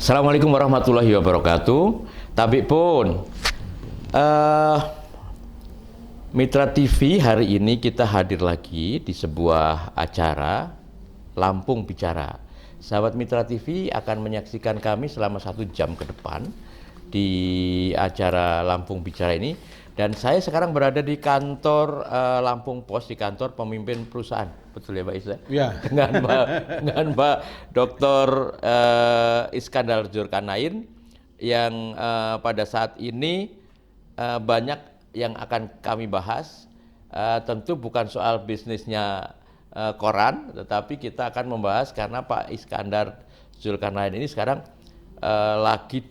Assalamualaikum warahmatullahi wabarakatuh. Tabik pun, Mitra TV hari ini kita hadir lagi di sebuah acara Lampung Bicara. Sahabat Mitra TV akan menyaksikan kami selama 1 jam ke depan di acara Lampung Bicara ini. Dan saya sekarang berada di kantor Lampung Pos, di kantor pemimpin perusahaan. Betul ya Pak Isa? Ya. Dengan Pak Dr. Iskandar Zulkarnain yang pada saat ini banyak yang akan kami bahas. Tentu bukan soal bisnisnya koran, tetapi kita akan membahas karena Pak Iskandar Zulkarnain ini sekarang lagi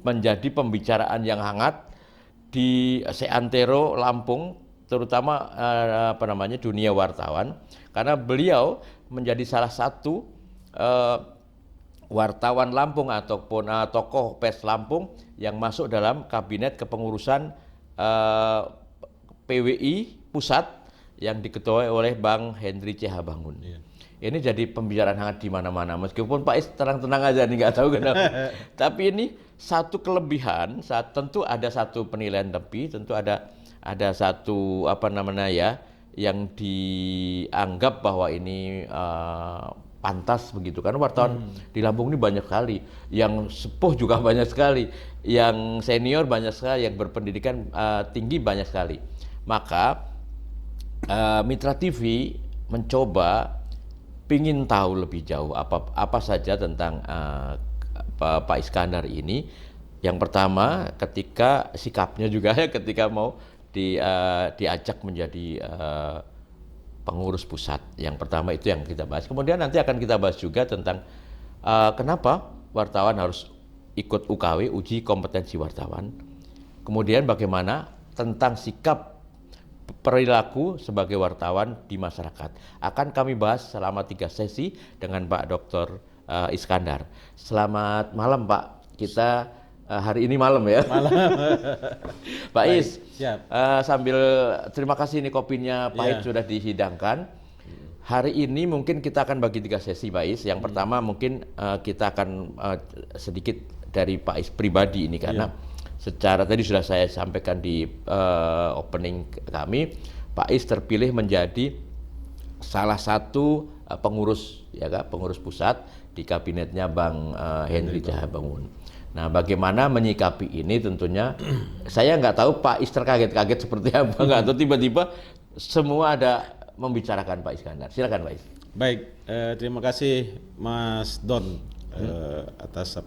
menjadi pembicaraan yang hangat di seantero Lampung, terutama dunia wartawan, karena beliau menjadi salah satu wartawan Lampung ataupun tokoh pers Lampung yang masuk dalam kabinet kepengurusan PWI pusat yang diketuai oleh Bang Henry C. Bangun. Yeah. Ini jadi pembicaraan hangat di mana-mana, meskipun Pak Is tenang-tenang aja nih, nggak tahu kenapa. Tapi ini satu kelebihan, tentu ada satu penilaian lebih, tentu ada satu yang dianggap bahwa ini pantas begitu, karena wartawan di Lampung ini banyak sekali, yang sepuh juga banyak sekali, yang senior banyak sekali, yang berpendidikan tinggi banyak sekali. Maka Mitra TV mencoba pingin tahu lebih jauh apa saja tentang Pak Iskandar ini. Yang pertama, ketika sikapnya juga ya, ketika mau diajak menjadi pengurus pusat. Yang pertama itu yang kita bahas. Kemudian nanti akan kita bahas juga tentang kenapa wartawan harus ikut UKW, uji kompetensi wartawan. Kemudian bagaimana tentang sikap perilaku sebagai wartawan di masyarakat. Akan kami bahas selama 3 sesi dengan Pak Dr. Iskandar. Selamat malam Pak. Kita hari ini malam ya. Malam. Pak Is, siap. Sambil terima kasih nih kopinya pahit sudah dihidangkan. Hari ini mungkin kita akan bagi 3 sesi Pak Is. Yang pertama mungkin kita akan sedikit dari Pak Is pribadi ini, karena secara tadi sudah saya sampaikan di opening kami, Pak Is terpilih menjadi salah satu pengurus pengurus pusat di kabinetnya Bang Henry C. Bangun. Nah, bagaimana menyikapi ini tentunya saya nggak tahu Pak Is terkaget-kaget seperti apa, nggak tahu tiba-tiba semua ada membicarakan Pak Iskandar. Silakan Pak Is. Baik, terima kasih Mas Don atas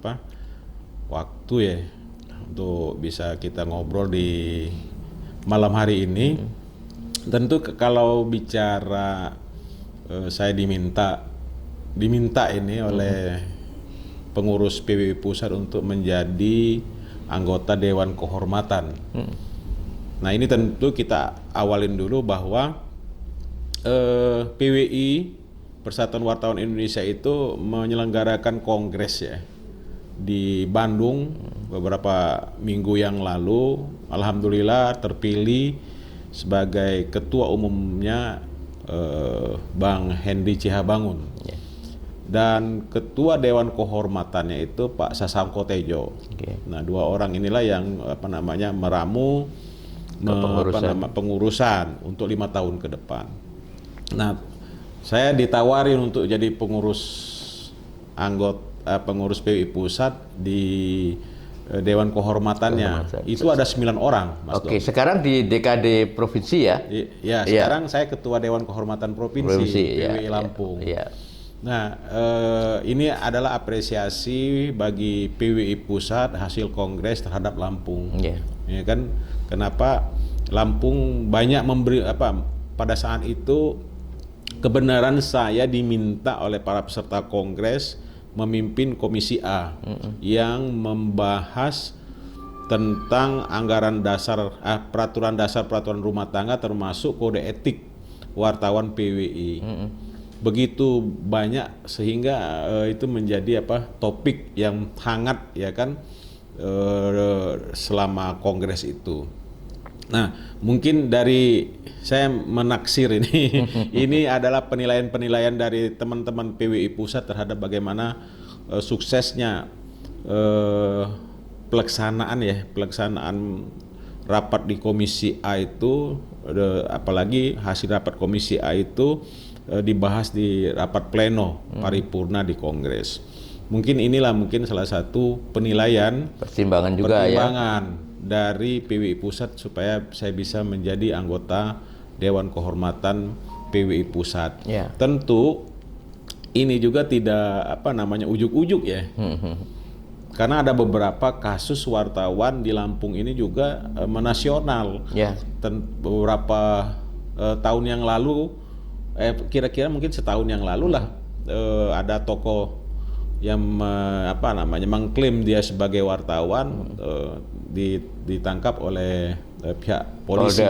waktu ya untuk bisa kita ngobrol di malam hari ini. Tentu kalau bicara saya diminta ini oleh pengurus PWI Pusat untuk menjadi anggota Dewan Kehormatan. Nah, ini tentu kita awalin dulu bahwa PWI Persatuan Wartawan Indonesia itu menyelenggarakan kongres ya di Bandung beberapa minggu yang lalu. Alhamdulillah terpilih sebagai ketua umumnya Bang Henry C. Bangun. Dan ketua Dewan Kehormatannya itu Pak Sasangko Tejo. Nah, 2 orang inilah yang meramu pengurusan untuk 5 tahun ke depan. Nah, saya ditawarin untuk jadi pengurus PWI Pusat di Dewan Kehormatannya. Itu ada 9 orang, Mas Dok. Sekarang di DKD Provinsi ya? Sekarang saya Ketua Dewan Kehormatan Provinsi PWI Lampung. Nah, ini adalah apresiasi bagi PWI Pusat hasil kongres terhadap Lampung. Ya kan, kenapa Lampung banyak memberi pada saat itu kebenaran saya diminta oleh para peserta kongres memimpin Komisi A yang membahas tentang anggaran dasar peraturan rumah tangga termasuk kode etik wartawan PWI. Begitu banyak sehingga itu menjadi topik yang hangat ya kan selama kongres itu. Nah, mungkin dari saya menaksir ini, ini adalah penilaian-penilaian dari teman-teman PWI Pusat terhadap bagaimana suksesnya pelaksanaan rapat di Komisi A itu, apalagi hasil rapat Komisi A itu dibahas di rapat pleno paripurna di Kongres. Mungkin inilah salah satu pertimbangan dari PWI Pusat supaya saya bisa menjadi anggota Dewan Kehormatan PWI Pusat. Ya. Tentu ini juga tidak ujuk-ujuk ya. Karena ada beberapa kasus wartawan di Lampung ini juga menasional. Ya. Beberapa tahun yang lalu, kira-kira mungkin setahun yang lalu lah, ada tokoh yang mengklaim dia sebagai wartawan, ditangkap oleh pihak polisi,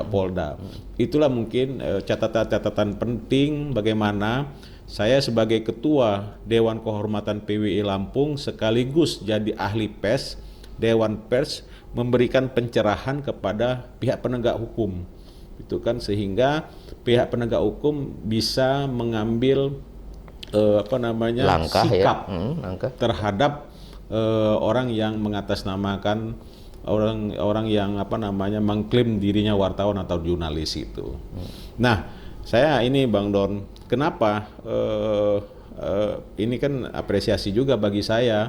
Polda. Itulah mungkin catatan penting bagaimana saya sebagai ketua Dewan Kehormatan PWI Lampung sekaligus jadi ahli pers, Dewan Pers, memberikan pencerahan kepada pihak penegak hukum. Itu kan sehingga pihak penegak hukum bisa mengambil langkah, sikap langkah terhadap orang yang mengatasnamakan orang yang mengklaim dirinya wartawan atau jurnalis itu. Nah, saya ini Bang Don, kenapa ini kan apresiasi juga bagi saya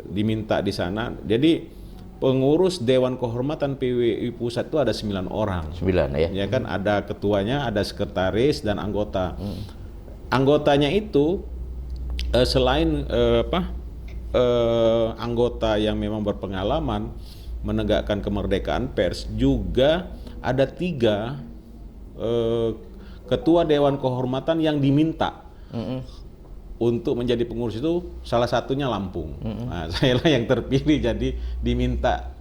diminta di sana. Jadi pengurus Dewan Kehormatan PWI Pusat itu ada 9 orang. 9 ya. Ya kan, ada ketuanya, ada sekretaris dan anggota. Anggotanya itu selain anggota yang memang berpengalaman menegakkan kemerdekaan pers, juga ada 3 ketua Dewan Kehormatan yang diminta untuk menjadi pengurus itu, salah satunya Lampung. Nah, saya lah yang terpilih jadi diminta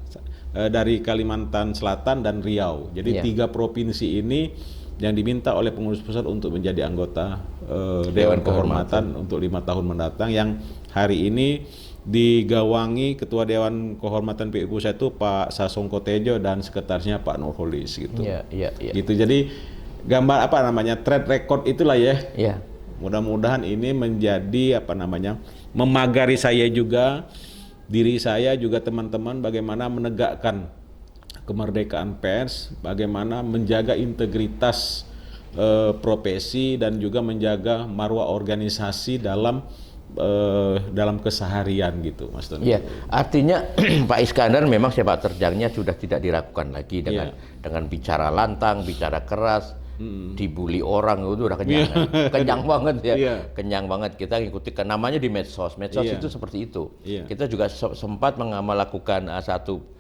dari Kalimantan Selatan dan Riau. Jadi 3 provinsi ini yang diminta oleh pengurus pusat untuk menjadi anggota Dewan Kehormatan untuk 5 tahun mendatang, yang hari ini digawangi Ketua Dewan Kehormatan PWI Pusat itu Pak Sasongko Tejo dan sekretarisnya Pak Nurholis gitu. Gitu. Jadi gambar track record itulah ya. Mudah-mudahan ini menjadi memagari saya juga, diri saya juga, teman-teman, bagaimana menegakkan kemerdekaan pers, bagaimana menjaga integritas profesi dan juga menjaga marwah organisasi dalam keseharian gitu, Mas Don. Iya, artinya Pak Iskandar memang sepak terjangnya sudah tidak diragukan lagi dengan bicara lantang, bicara keras, dibully orang itu udah kenyang banget ya, kenyang banget. Kita ikuti namanya di medsos itu seperti itu. Kita juga sempat melakukan satu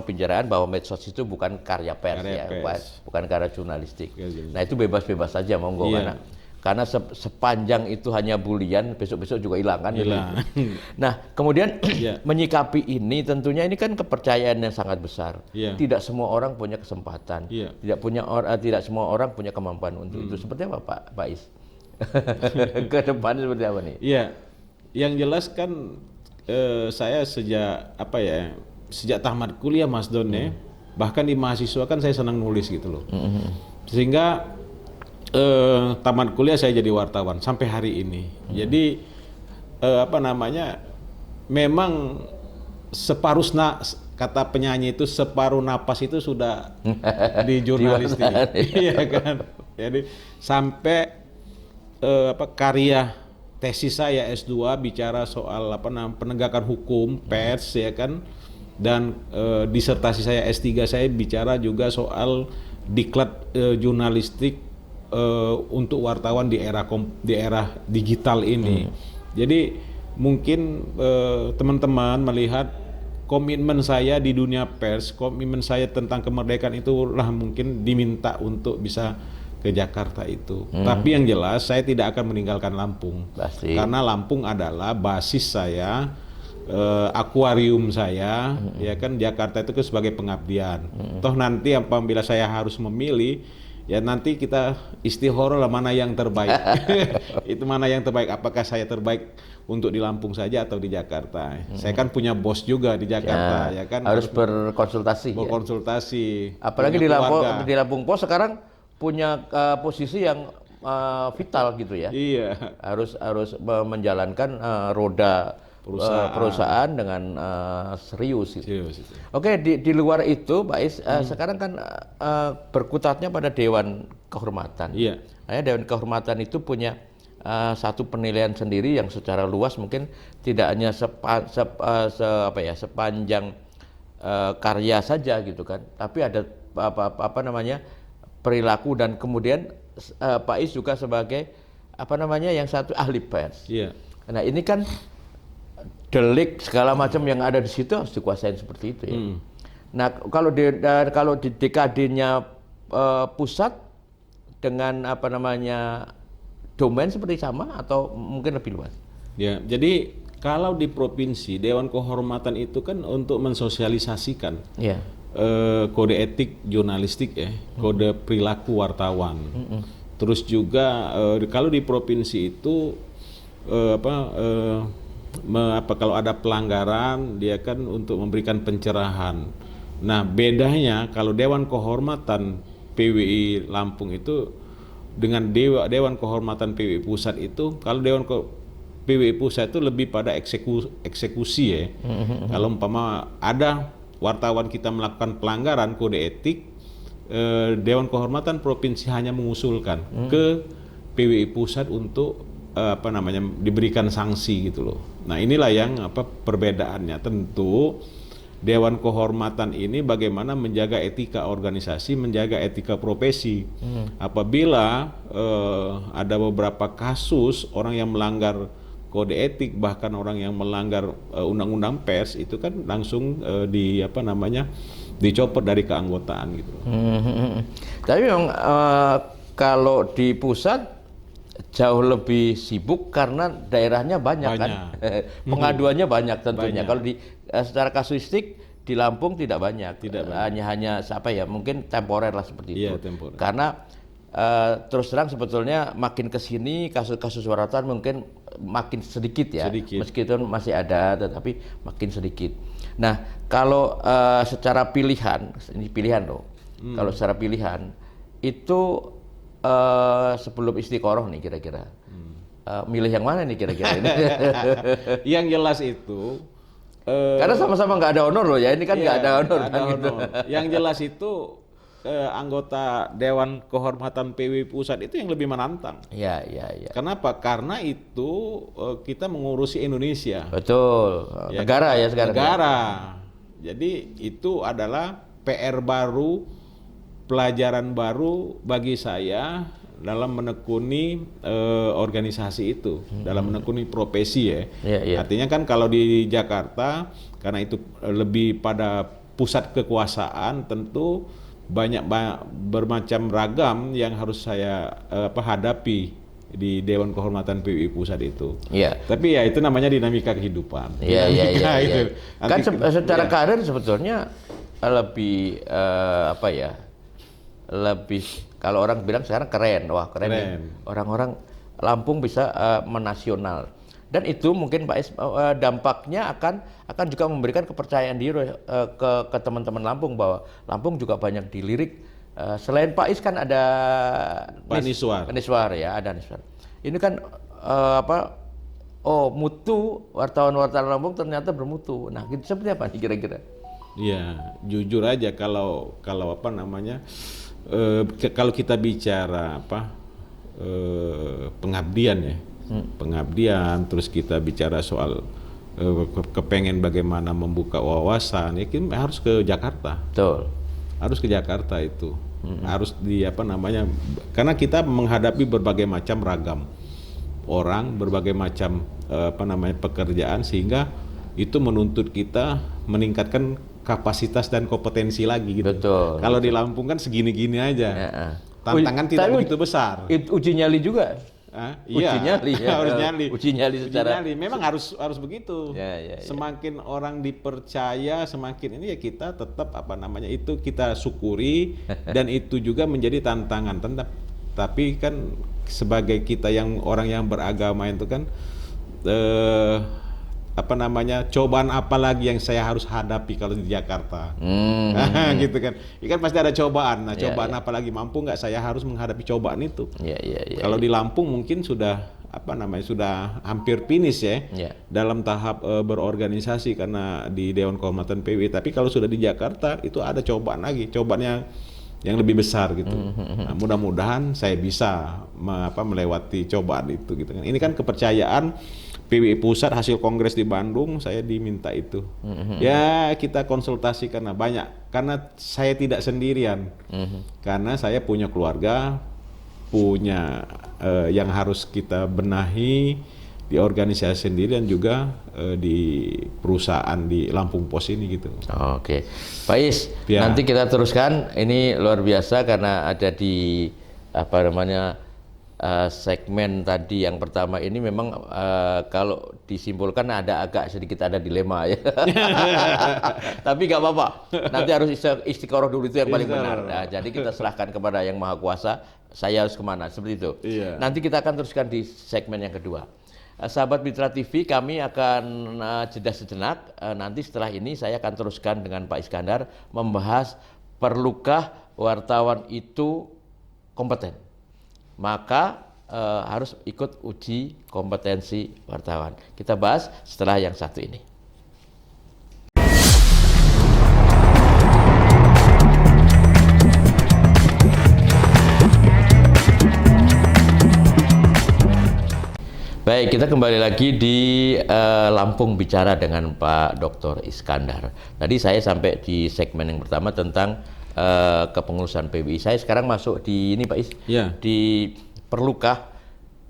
penjaraan bahwa medsos itu bukan karya pers, bukan karya jurnalistik. Nah itu bebas-bebas saja monggo, karena sepanjang itu hanya bulian, besok-besok juga hilang kan. Nah kemudian menyikapi ini, tentunya ini kan kepercayaan yang sangat besar. Tidak semua orang punya kesempatan, tidak semua orang punya kemampuan untuk itu. Seperti apa Pak Is? Ke depan seperti apa nih? Iya, yang jelas kan saya sejak tamat kuliah, Mas Don, bahkan di mahasiswa kan saya senang nulis gitu loh. Sehingga tamat kuliah saya jadi wartawan sampai hari ini. Jadi memang kata penyanyi itu separuh napas itu sudah di jurnalistik. Iya kan. Jadi sampai karya tesis saya S2 bicara soal penegakan hukum pers, ya kan. Dan disertasi saya S3 saya bicara juga soal diklat jurnalistik untuk wartawan di era digital ini. Jadi mungkin teman-teman melihat komitmen saya di dunia pers, komitmen saya tentang kemerdekaan itulah mungkin diminta untuk bisa ke Jakarta itu. Tapi yang jelas saya tidak akan meninggalkan Lampung. Pasti. Karena Lampung adalah basis saya, akuarium saya, ya kan. Jakarta itu sebagai pengabdian. Toh nanti apabila saya harus memilih, ya nanti kita istihoroh lah mana yang terbaik. Itu mana yang terbaik, apakah saya terbaik untuk di Lampung saja atau di Jakarta. Saya kan punya bos juga di Jakarta, ya kan. Harus berkonsultasi. Apalagi di Lampung Pos sekarang punya posisi yang vital gitu ya. Iya. Harus menjalankan roda perusahaan dengan serius gitu. Serius itu. Oke, di luar itu Pak Is, sekarang kan berkutatnya pada Dewan Kehormatan. Iya. Dewan Kehormatan itu punya satu penilaian sendiri yang secara luas mungkin tidak hanya sepanjang karya saja gitu kan, tapi ada perilaku, dan kemudian Pak Is juga sebagai yang satu ahli pers. Iya. Nah ini kan delik segala macam yang ada di situ harus dikuasain seperti itu ya. Nah kalau di dekadenya pusat dengan domain seperti sama atau mungkin lebih luas? Ya, jadi kalau di provinsi Dewan Kehormatan itu kan untuk mensosialisasikan kode etik jurnalistik ya, kode perilaku wartawan. Terus juga kalau di provinsi itu kalau ada pelanggaran dia kan untuk memberikan pencerahan. Nah bedanya kalau Dewan Kehormatan PWI Lampung itu dengan Dewan Kehormatan PWI Pusat itu, kalau Dewan PWI Pusat itu lebih pada eksekusi ya. Kalau umpama ada wartawan kita melakukan pelanggaran kode etik, Dewan Kehormatan Provinsi hanya mengusulkan ke PWI Pusat untuk diberikan sanksi gitu loh. Nah inilah yang perbedaannya. Tentu Dewan Kehormatan ini bagaimana menjaga etika organisasi, menjaga etika profesi. Apabila ada beberapa kasus orang yang melanggar kode etik, bahkan orang yang melanggar undang-undang pers, itu kan langsung dicopot dari keanggotaan gitu. Tapi memang kalau di pusat jauh lebih sibuk karena daerahnya banyak. Kan, pengaduannya banyak tentunya. Kalau secara kasuistik di Lampung tidak banyak, hanya mungkin temporer lah seperti itu. Temporer. Karena terus terang sebetulnya makin kesini kasus-kasus wartawan mungkin makin sedikit ya, meskipun masih ada tetapi makin sedikit. Nah kalau secara pilihan, ini pilihan loh. Kalau secara pilihan itu sebelum Istiqoroh nih kira-kira milih yang mana nih kira-kira ini? Yang jelas itu karena sama-sama nggak ada honor loh ya, ini kan nggak ada honor. Gitu. Yang jelas itu anggota Dewan Kehormatan PWI Pusat itu yang lebih menantang. Iya. Kenapa? Karena itu kita mengurusi Indonesia. Betul. Negara ya sekarang. Negara. Jadi itu adalah PR baru, pelajaran baru bagi saya dalam menekuni organisasi itu, dalam menekuni profesi ya. Artinya kan kalau di Jakarta karena itu lebih pada pusat kekuasaan, tentu banyak bermacam ragam yang harus saya hadapi di Dewan Kehormatan PWI Pusat itu. Tapi ya itu namanya dinamika kehidupan. Iya. Kan secara karir sebetulnya lebih lebih, kalau orang bilang sekarang keren. Nih. Orang-orang Lampung bisa menasional. Dan itu mungkin Pak Is, dampaknya akan juga memberikan kepercayaan diri ke teman-teman Lampung, bahwa Lampung juga banyak dilirik. Selain Pak Is kan ada Niswar ya, ada Niswar. Ini kan mutu wartawan Lampung ternyata bermutu. Nah, gitu seperti apa nih kira-kira? Iya, jujur aja kalau kalau kita bicara pengabdian ya. Pengabdian, terus kita bicara soal kepengen bagaimana membuka wawasan, ya kita harus ke Jakarta. Betul. Harus ke Jakarta itu. Harus karena kita menghadapi berbagai macam ragam orang, berbagai macam pekerjaan, sehingga itu menuntut kita meningkatkan kapasitas dan kompetensi lagi gitu. Betul. Kalau di Lampung kan segini-gini aja. Tantangan tidak begitu besar. Uji nyali juga. Iya, harus nyali. Uji nyali secara. Memang harus begitu. Semakin orang dipercaya, semakin ini ya kita tetap itu kita syukuri dan itu juga menjadi tantangan. Tapi kan sebagai kita yang orang yang beragama itu kan cobaan apa lagi yang saya harus hadapi kalau di Jakarta. Gitu kan. Ini kan pasti ada cobaan. Nah, cobaan apa lagi, mampu nggak saya harus menghadapi cobaan itu. Kalau di Lampung mungkin sudah sudah hampir finish ya, dalam tahap berorganisasi karena di Dewan Kehormatan PWI. Tapi kalau sudah di Jakarta itu ada cobaan lagi, cobaannya yang lebih besar gitu. Nah, mudah-mudahan saya bisa melewati cobaan itu gitu kan. Ini kan kepercayaan PWI Pusat hasil kongres di Bandung, saya diminta itu. Ya kita konsultasi karena saya tidak sendirian. Karena saya punya keluarga, punya yang harus kita benahi di organisasi sendiri dan juga di perusahaan di Lampung Pos ini gitu. Oke, Pak Is, nanti kita teruskan. Ini luar biasa karena ada di segmen tadi yang pertama ini memang kalau disimpulkan agak sedikit ada dilema ya. Tapi nggak apa-apa. Nanti harus istiqoroh dulu, itu yang paling benar. Nah, jadi kita serahkan kepada Yang Maha Kuasa. Saya harus kemana seperti itu. Nanti kita akan teruskan di segmen yang kedua. Sahabat Mitra TV, kami akan jeda sejenak. Nanti setelah ini saya akan teruskan dengan Pak Iskandar membahas perlukah wartawan itu kompeten. Maka harus ikut uji kompetensi wartawan. Kita bahas setelah yang satu ini. Baik, kita kembali lagi di Lampung Bicara dengan Pak Dr. Iskandar. Tadi saya sampai di segmen yang pertama tentang kepengurusan PWI. Saya sekarang masuk di ini Pak Is, di perlukah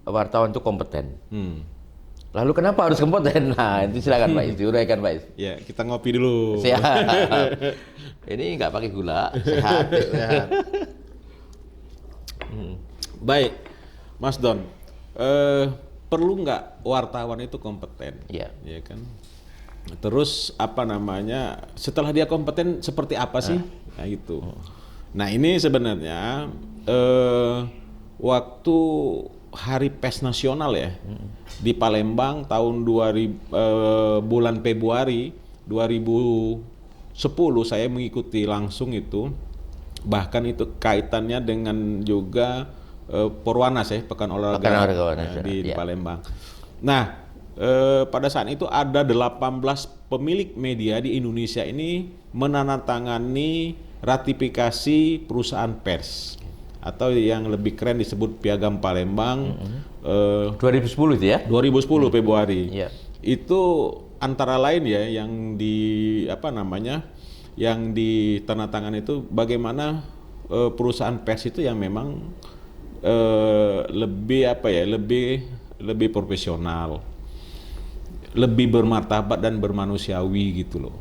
wartawan itu kompeten. Lalu kenapa harus kompeten? Nah, itu silakan Pak Is, diuraikan Pak Is. Ya, kita ngopi dulu. Siap. Ini nggak pakai gula, sehat. Baik, Mas Don. Perlu nggak wartawan itu kompeten? Ya kan. Terus setelah dia kompeten seperti apa sih? Nah itu. Nah ini sebenarnya waktu Hari Pers Nasional ya di Palembang tahun bulan Februari 2010 saya mengikuti langsung itu. Bahkan itu kaitannya dengan juga Porwanas ya, Pekan Olahraga di Palembang. Nah, pada saat itu ada 18 pemilik media di Indonesia ini menandatangani ratifikasi perusahaan pers atau yang lebih keren disebut Piagam Palembang. 2010 itu ya? 2010 Februari. Itu antara lain ya yang yang ditandatangani itu bagaimana perusahaan pers itu yang memang lebih profesional, lebih bermartabat dan bermanusiawi gitu loh.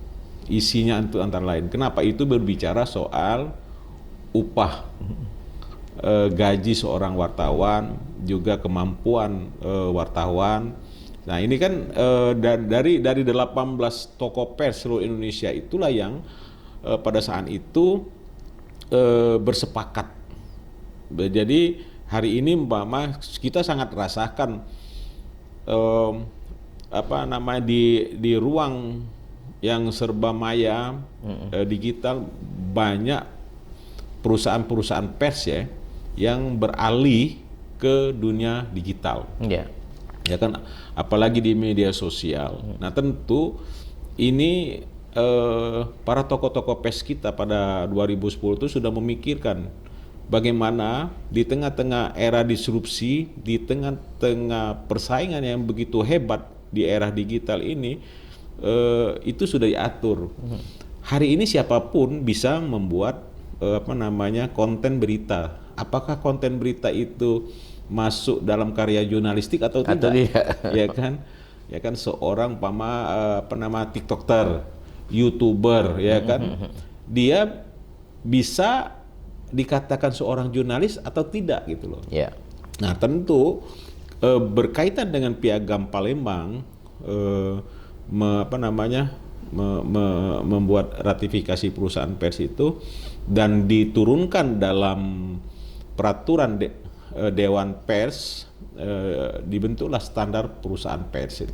Isinya itu antara lain. Kenapa? Itu berbicara soal upah, gaji seorang wartawan, juga kemampuan wartawan. Nah ini kan dari 18 toko pers seluruh Indonesia itulah yang pada saat itu bersepakat. Jadi hari ini kita sangat rasakan di ruang yang serba maya digital, banyak perusahaan-perusahaan pers ya yang beralih ke dunia digital. Ya kan, apalagi di media sosial. Nah tentu ini para tokoh-tokoh pers kita pada 2010 itu sudah memikirkan bagaimana di tengah-tengah era disrupsi, di tengah-tengah persaingan yang begitu hebat di era digital ini, itu sudah diatur. Hari ini siapapun bisa membuat konten berita. Apakah konten berita itu masuk dalam karya jurnalistik atau tidak? Ya kan seorang TikToker, YouTuber, ya kan, dia bisa dikatakan seorang jurnalis atau tidak gitu loh. Nah tentu berkaitan dengan Piagam Palembang, membuat ratifikasi perusahaan pers itu dan diturunkan dalam peraturan Dewan Pers, dibentuklah standar perusahaan pers itu.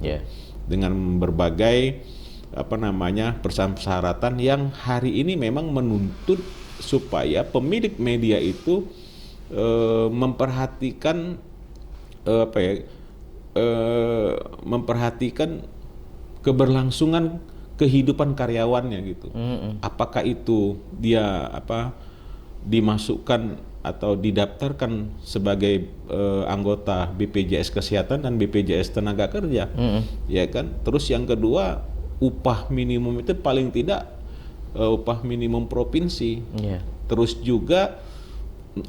dengan berbagai persyaratan yang hari ini memang menuntut supaya pemilik media itu memperhatikan memperhatikan keberlangsungan kehidupan karyawannya gitu. Apakah itu dia dimasukkan atau didaftarkan sebagai anggota BPJS Kesehatan dan BPJS Tenaga Kerja, ya kan? Terus yang kedua, upah minimum itu paling tidak upah minimum provinsi. Terus juga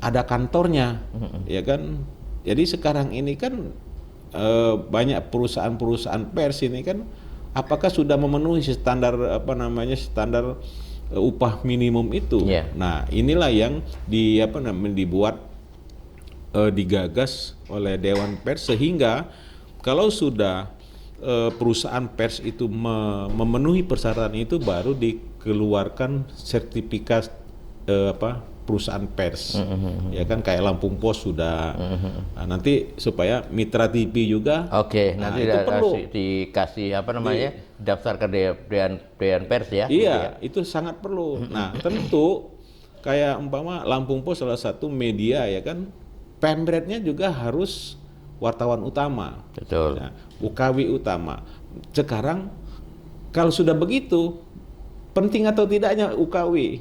ada kantornya, ya kan? Jadi sekarang ini kan banyak perusahaan-perusahaan pers ini kan apakah sudah memenuhi standar standar upah minimum itu. Nah, inilah yang dibuat digagas oleh Dewan Pers, sehingga kalau sudah perusahaan pers itu memenuhi persyaratan itu baru dikeluarkan sertifikat perusahaan pers. Ya kan, kayak Lampung Pos sudah. Nah, nanti supaya mitra TV juga. Nanti itu perlu dikasih daftar ke Dewan Pers ya. Iya, itu sangat perlu. Nah, tentu kayak umpama Lampung Pos salah satu media, ya kan, pemretnya juga harus wartawan utama. Betul. Nah, UKW utama. Sekarang kalau sudah begitu, penting atau tidaknya UKW,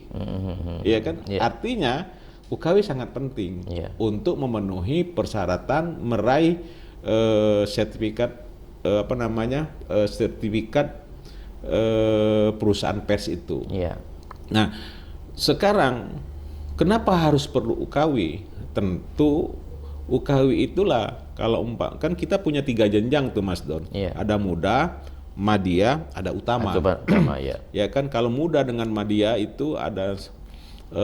ya kan? Artinya UKW sangat penting untuk memenuhi persyaratan meraih sertifikat sertifikat perusahaan pers itu. Nah, sekarang kenapa harus perlu UKW? Tentu UKW itulah, kalau kan kita punya 3 jenjang tuh Mas Don. Ada muda, madya, ada utama. Ya kan, kalau muda dengan madya itu ada 10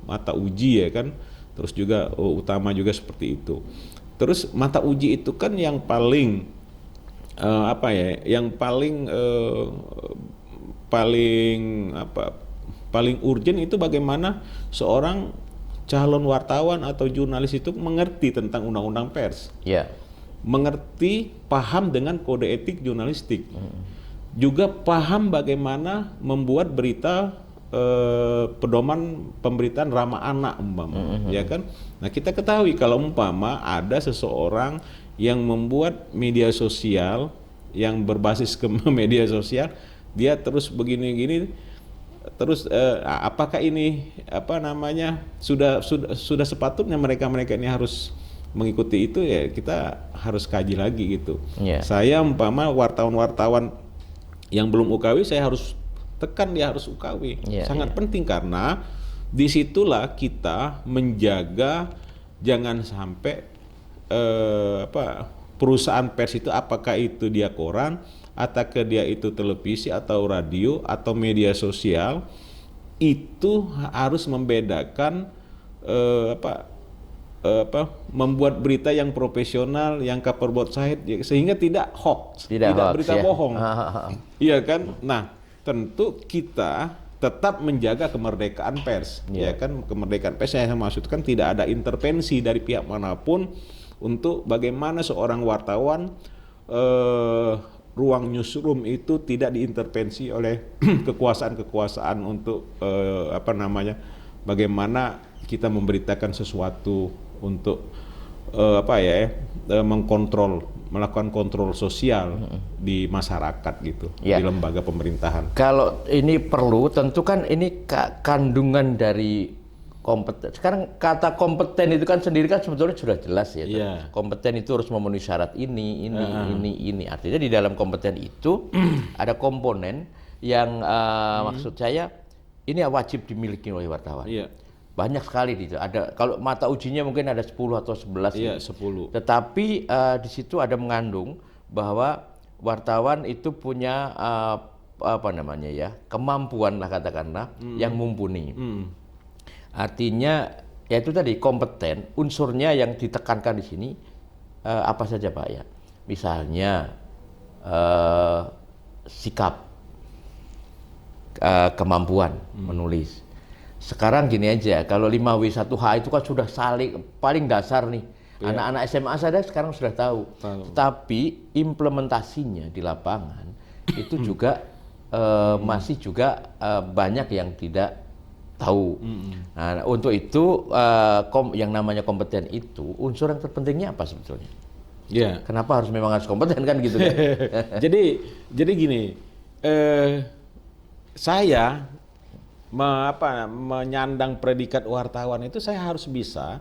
mata uji, ya kan. Terus juga utama juga seperti itu. Terus mata uji itu kan yang paling paling urgent itu bagaimana seorang calon wartawan atau jurnalis itu mengerti tentang undang-undang pers. Mengerti, paham dengan kode etik jurnalistik, juga paham bagaimana membuat berita pedoman pemberitaan ramah anak ya kan. Nah, kita ketahui kalau umpama ada seseorang yang membuat media sosial yang berbasis ke media sosial, dia terus begini-gini, terus apakah ini sudah sepatutnya mereka ini harus mengikuti itu? Ya kita harus kaji lagi gitu. Saya umpama wartawan-wartawan yang belum UKW, saya harus tekan dia harus UKW. Sangat penting, karena disitulah kita menjaga jangan sampai perusahaan pers itu, apakah itu dia koran, atau dia itu televisi atau radio atau media sosial, itu harus membedakan membuat berita yang profesional, yang cover both side, sehingga tidak hoax, tidak berita bohong. Iya kan? Nah, tentu kita tetap menjaga kemerdekaan pers, ya kan? Kemerdekaan pers saya maksudkan tidak ada intervensi dari pihak manapun untuk bagaimana seorang wartawan ruang newsroom itu tidak diintervensi oleh kekuasaan-kekuasaan untuk bagaimana kita memberitakan sesuatu untuk melakukan kontrol sosial di masyarakat gitu, di lembaga pemerintahan. Kalau ini perlu, tentu kan ini kandungan dari kompeten. Sekarang kata kompeten itu kan sendiri kan sebetulnya sudah jelas ya. Kompeten itu harus memenuhi syarat ini. Artinya di dalam kompeten itu ada komponen yang maksud saya ini wajib dimiliki oleh wartawan. Banyak sekali di situ. Ada, kalau mata ujinya mungkin ada 10 atau 11. 10. Tetapi di situ ada mengandung bahwa wartawan itu punya kemampuan lah katakanlah yang mumpuni. Artinya ya itu tadi kompeten, unsurnya yang ditekankan di sini apa saja Pak ya? Misalnya sikap, kemampuan menulis. Sekarang gini aja, kalau 5W1H itu kan sudah paling dasar nih. Anak-anak SMA saja sekarang sudah tahu. Tapi implementasinya di lapangan itu juga masih juga banyak yang tidak tahu. Nah, untuk itu yang namanya kompeten itu unsur yang terpentingnya apa sebetulnya? Ya. Kenapa memang harus kompeten kan gitu kan? jadi gini, saya menyandang predikat wartawan itu saya harus bisa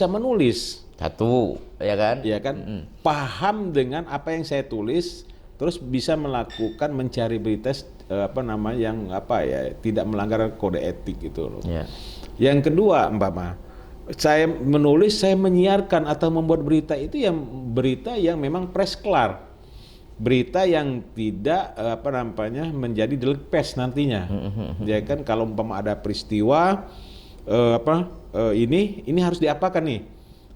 menulis. Satu, ya kan? Ya kan? Paham dengan apa yang saya tulis, terus bisa melakukan mencari berita yang tidak melanggar kode etik gitu loh. Ya. Yang kedua, saya menulis, saya menyiarkan atau membuat berita itu berita yang memang press klar. Berita yang tidak menjadi delik pers nantinya. Ya kan, kalau ada peristiwa ini harus diapakan nih?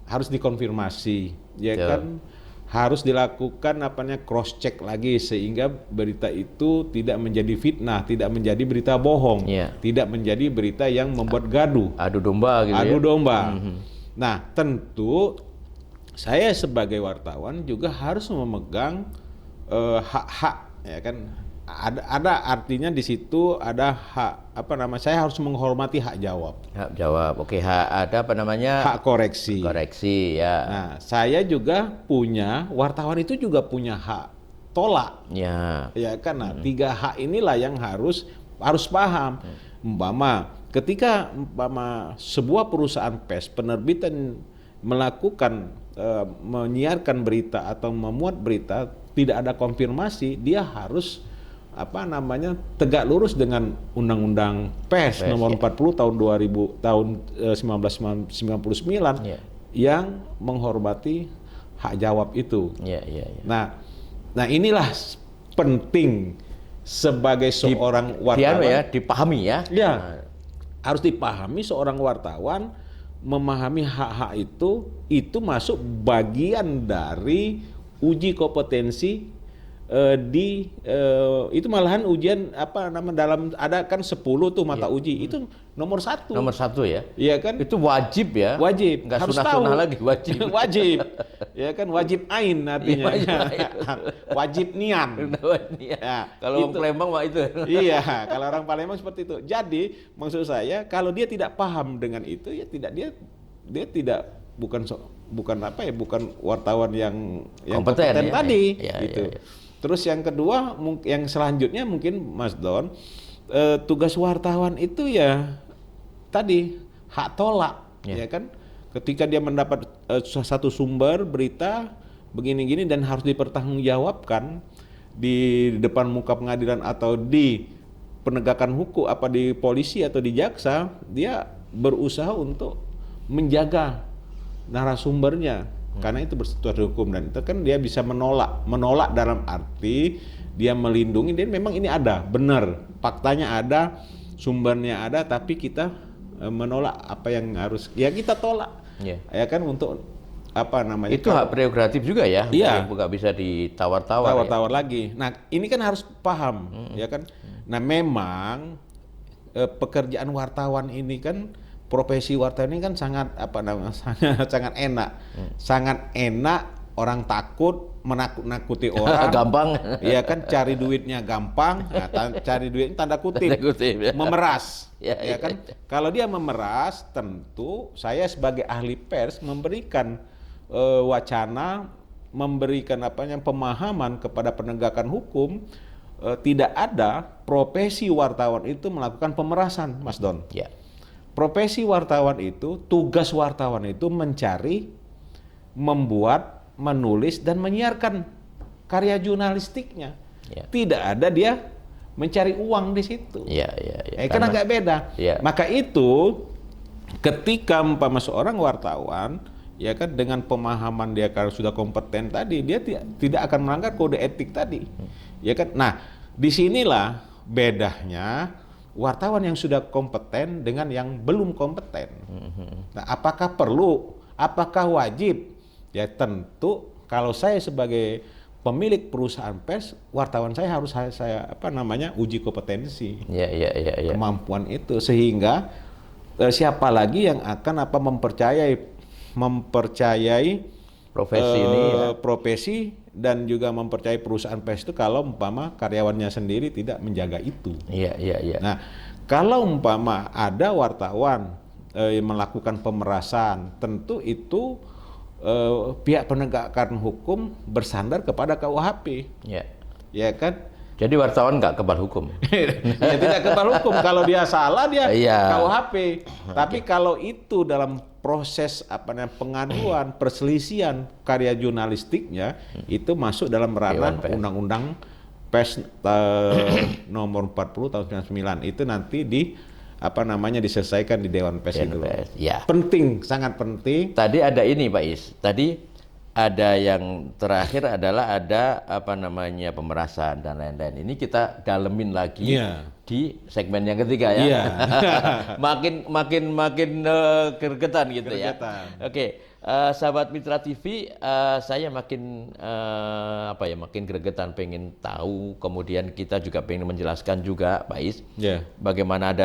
Harus dikonfirmasi, ya kan, harus dilakukan cross check lagi sehingga berita itu tidak menjadi fitnah, tidak menjadi berita bohong, tidak menjadi berita yang membuat gaduh, adu domba gitu. Adu domba. Nah, tentu saya sebagai wartawan juga harus memegang hak-hak, ya kan. Ada artinya di situ ada hak saya harus menghormati hak jawab. Hak jawab. Oke, hak koreksi. Koreksi, ya. Nah, saya juga wartawan itu juga punya hak tolak. Ya. Ya kan. Nah, 3 hak inilah yang harus paham. Ketika sebuah perusahaan pers penerbitan melakukan menyiarkan berita atau memuat berita tidak ada konfirmasi, dia harus tegak lurus dengan Undang-Undang Pers nomor 40 tahun 1999 yang menghormati hak jawab itu. Nah inilah penting sebagai seorang wartawan. Dipahami ya. Ya, harus dipahami seorang wartawan memahami hak-hak itu masuk bagian dari uji kompetensi. Itu malahan ujian dalam ada kan 10 tuh mata uji, itu nomor 1. Nomor 1 ya? Iya kan? Itu wajib ya? Wajib. Nggak harus sunah-sunah tahu. lagi, wajib. Wajib. Ya kan, wajib ain artinya. Wajib nian. Ya, kalau orang Palembang mah itu. Iya, kalau orang Palembang seperti itu. Jadi maksud saya kalau dia tidak paham dengan itu ya dia tidak bukan wartawan yang kompeten tadi gitu. Terus yang kedua, yang selanjutnya mungkin Mas Don, tugas wartawan itu ya tadi hak tolak, ya kan? Ketika dia mendapat satu sumber berita begini-gini dan harus dipertanggungjawabkan di depan muka pengadilan atau di penegakan hukum di polisi atau di jaksa, dia berusaha untuk menjaga narasumbernya. Karena itu bersifat hukum dan itu kan dia bisa menolak dalam arti dia melindungi, dia memang ini ada, benar, faktanya ada, sumbernya ada, tapi kita menolak apa yang harus kita tolak, ya kan, untuk itu hak prerogatif juga ya, nggak bisa ditawar-tawar lagi. Nah ini kan harus paham, ya kan. Nah memang pekerjaan wartawan ini kan, profesi wartawan ini kan sangat enak. Sangat enak, orang takut, menakut-nakuti orang. Gampang. Iya kan, cari duitnya gampang. Nah, cari duitnya tanda kutip. Memeras. Ya kan? Kalau dia memeras, tentu saya sebagai ahli pers memberikan wacana, memberikan pemahaman kepada penegakan hukum. Tidak ada profesi wartawan itu melakukan pemerasan, Mas Don. Ya. Profesi wartawan itu, tugas wartawan itu mencari, membuat, menulis, dan menyiarkan karya jurnalistiknya. Tidak ada dia mencari uang di situ. Karena agak beda. Maka itu ketika seorang wartawan, ya kan, dengan pemahaman dia kalau sudah kompeten tadi, dia tidak akan melanggar kode etik tadi. Ya kan. Nah, disinilah bedanya wartawan yang sudah kompeten dengan yang belum kompeten. Nah, apakah perlu? Apakah wajib? Ya tentu kalau saya sebagai pemilik perusahaan pers, wartawan saya harus uji kompetensi. Kemampuan itu, sehingga siapa lagi yang akan mempercayai mempercayai profesi ini ya. Profesi dan juga mempercayai perusahaan pers itu kalau umpama karyawannya sendiri tidak menjaga itu. Iya. Nah, kalau umpama ada wartawan melakukan pemerasan, tentu itu pihak penegakan hukum bersandar kepada KUHP. Iya. Ya kan? Jadi wartawan nggak kebal hukum. Ya tidak kebal hukum, kalau dia salah dia Iya. KUHP. Tapi kalau itu dalam proses pengaduan, perselisihan karya jurnalistiknya itu masuk dalam ranah Undang-Undang Pers nomor 40 tahun 99 itu nanti diselesaikan di Dewan Pers itu. Ya. Penting, sangat penting. Tadi ada ini Pak Is. Tadi ada yang terakhir adalah ada pemerasan dan lain-lain. Ini kita dalemin lagi di segmen yang ketiga ya. Iya. makin gregetan gitu ya. Oke, sahabat Mitra TV, saya makin makin gregetan pengen tahu. Kemudian kita juga pengen menjelaskan juga Pak Is, bagaimana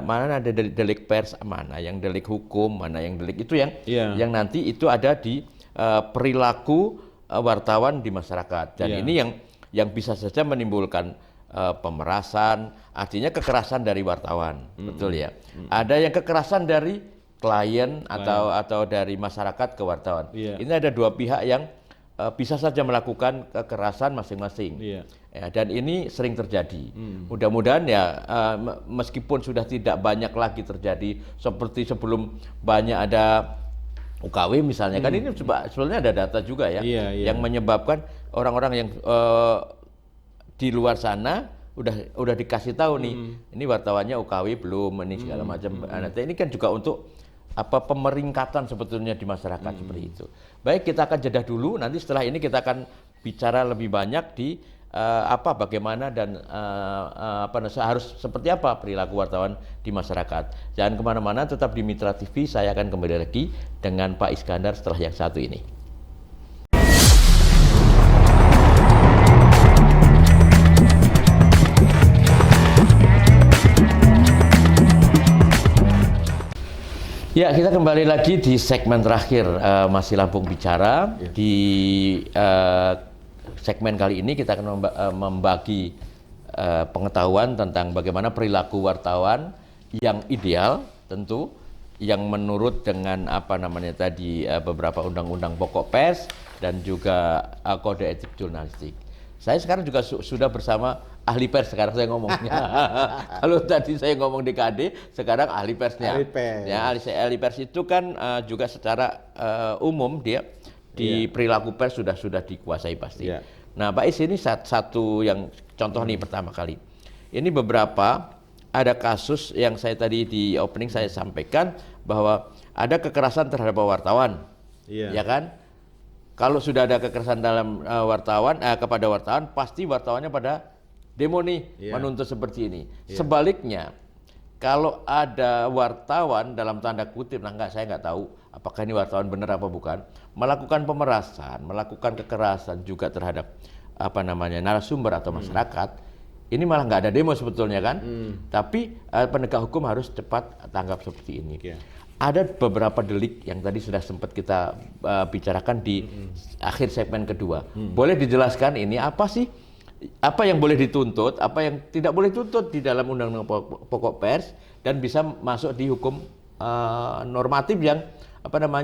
mana ada delik pers, mana yang delik hukum, mana yang delik itu yang nanti itu ada di perilaku wartawan di masyarakat. Dan ini yang bisa saja menimbulkan pemerasan, artinya kekerasan dari wartawan, betul ya. Ada yang kekerasan dari klien atau dari masyarakat ke wartawan. Ini ada dua pihak yang bisa saja melakukan kekerasan masing-masing. Ya, dan ini sering terjadi. Mudah-mudahan ya meskipun sudah tidak banyak lagi terjadi seperti sebelum banyak ada UKW misalnya, kan ini sebenarnya ada data juga ya, yang menyebabkan orang-orang yang di luar sana udah dikasih tahu nih, ini wartawannya UKW belum, ini segala macam. Ini kan juga untuk pemeringkatan sebetulnya di masyarakat seperti itu. Baik, kita akan jeda dulu. Nanti setelah ini kita akan bicara lebih banyak di bagaimana dan harus seperti apa perilaku wartawan di masyarakat. Jangan kemana-mana, tetap di Mitra TV. Saya akan kembali lagi dengan Pak Iskandar setelah yang satu ini. Ya, kita kembali lagi di segmen terakhir masih Lampung Bicara. Di segmen kali ini kita akan membagi pengetahuan tentang bagaimana perilaku wartawan yang ideal, tentu yang menurut dengan beberapa undang-undang pokok pers dan juga kode etik jurnalistik. Saya sekarang juga sudah bersama ahli pers, sekarang saya ngomongnya. Kalau tadi saya ngomong di KD, sekarang ahli persnya. Ahli pers. Ya, ahli pers itu kan juga secara umum dia di perilaku pers sudah dikuasai pasti. Nah, Pak Is, ini satu yang contoh nih pertama kali. Ini beberapa ada kasus yang saya tadi di opening saya sampaikan bahwa ada kekerasan terhadap wartawan, ya kan? Kalau sudah ada kekerasan dalam kepada wartawan, pasti wartawannya pada demo nih menuntut seperti ini. Sebaliknya, kalau ada wartawan dalam tanda kutip, saya nggak tahu apakah ini wartawan benar apa bukan, melakukan pemerasan, melakukan kekerasan juga terhadap narasumber atau masyarakat, ini malah nggak ada demo sebetulnya kan, tapi penegak hukum harus cepat tanggap seperti ini. Ada beberapa delik yang tadi sudah sempat kita bicarakan di akhir segmen kedua. Boleh dijelaskan ini apa sih? Apa yang boleh dituntut, apa yang tidak boleh dituntut di dalam undang-undang pokok pers dan bisa masuk di hukum normatif yang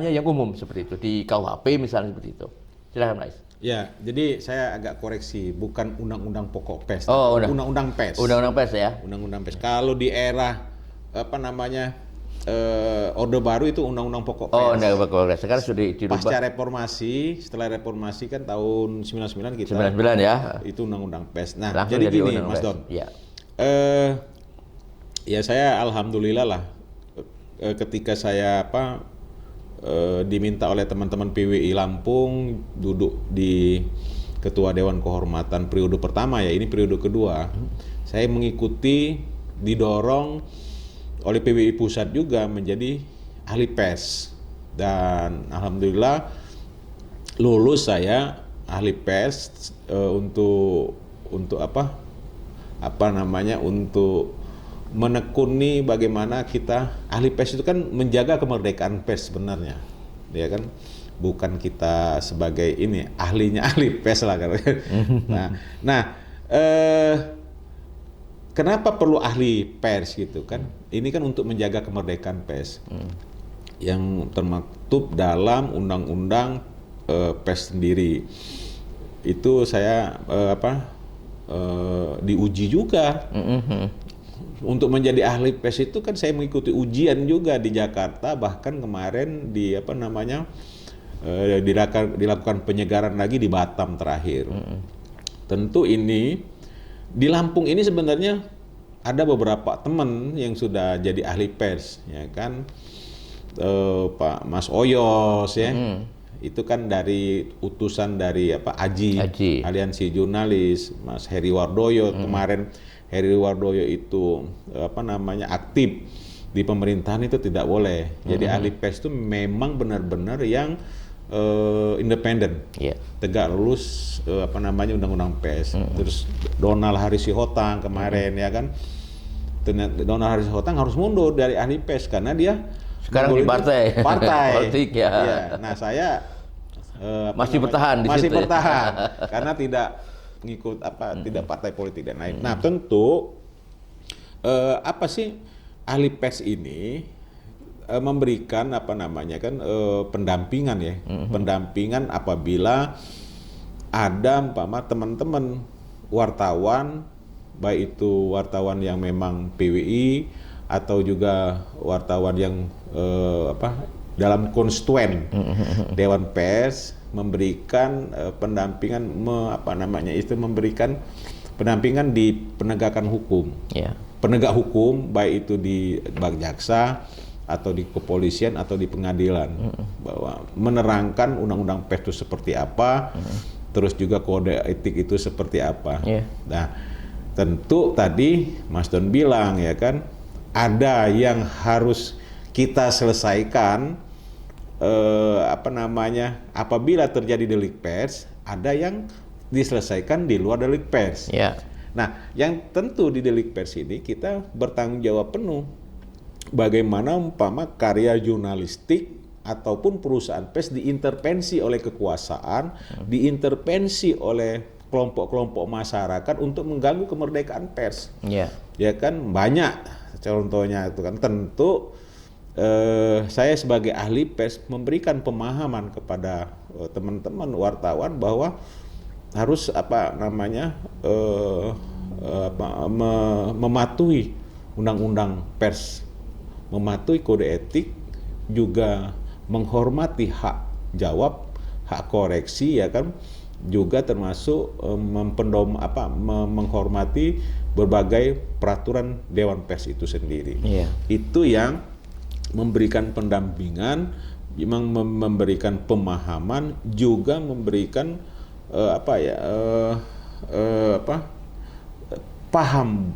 yang umum seperti itu, di KUHP misalnya seperti itu. Silakan, Mas. Ya, jadi saya agak koreksi, bukan undang-undang pokok pers, undang-undang pers. Undang-undang pers ya. Undang-undang pers. Kalau di era Orde Baru itu undang-undang pokok pers. Undang-undang pokok pers. Sekarang sudah dirubah. Pasca reformasi, setelah reformasi kan tahun 99 kita. 99 ya. Itu undang-undang pers. Nah, langsung jadi gini, Mas Don. Ya. Ya saya alhamdulillah lah ketika saya diminta oleh teman-teman PWI Lampung duduk di Ketua Dewan Kehormatan periode pertama, ya ini periode kedua. Saya mengikuti, didorong oleh PWI Pusat juga menjadi ahli pers, dan alhamdulillah lulus saya ahli pers untuk menekuni bagaimana kita ahli pers itu kan menjaga kemerdekaan pers sebenarnya. ya kan, bukan kita sebagai ini ahli pers lah kan. Kenapa perlu ahli pers gitu kan? Ini kan untuk menjaga kemerdekaan pers yang termaktub dalam undang-undang pers sendiri. Itu saya diuji juga. Untuk menjadi ahli pers itu kan saya mengikuti ujian juga di Jakarta, bahkan kemarin di dilakukan penyegaran lagi di Batam terakhir. Tentu ini di Lampung ini sebenarnya ada beberapa teman yang sudah jadi ahli pers, ya kan, Pak Mas Oyos ya. Itu kan dari utusan dari AJI, Aliansi Jurnalis, Mas Heri Wardoyo. Kemarin Heri Wardoyo itu aktif di pemerintahan, itu tidak boleh. Jadi ahli pers itu memang benar-benar yang independen, tegak lurus undang-undang pers. Terus Donald Harisihotang kemarin ya kan, Donald Harisihotang harus mundur dari ahli pers karena dia sekarang di partai politik ya. Nah saya masih bertahan karena tidak ngikut tidak partai politik dan lain. Nah tentu apa sih ahli pers ini memberikan pendampingan ya, pendampingan apabila ada teman-teman wartawan, baik itu wartawan yang memang PWI atau juga wartawan yang dalam konstituen Dewan Pers, memberikan pendampingan memberikan pendampingan di penegakan hukum. Penegak hukum baik itu di jaksa atau di kepolisian atau di pengadilan, bahwa menerangkan undang-undang pers itu seperti apa, terus juga kode etik itu seperti apa. Nah, tentu tadi Mas Don bilang ya kan, ada yang harus kita selesaikan apabila terjadi delik pers, ada yang diselesaikan di luar delik pers. Nah, yang tentu di delik pers ini kita bertanggung jawab penuh. Bagaimana karya jurnalistik ataupun perusahaan pers diintervensi oleh kekuasaan, diintervensi oleh kelompok-kelompok masyarakat untuk mengganggu kemerdekaan pers. Ya kan, banyak contohnya itu kan. Tentu saya sebagai ahli pers memberikan pemahaman kepada teman-teman wartawan bahwa harus mematuhi undang-undang pers, mematuhi kode etik, juga menghormati hak jawab, hak koreksi ya kan, juga termasuk menghormati berbagai peraturan Dewan Pers itu sendiri. Itu yang memberikan pendampingan, memang memberikan pemahaman, juga memberikan paham.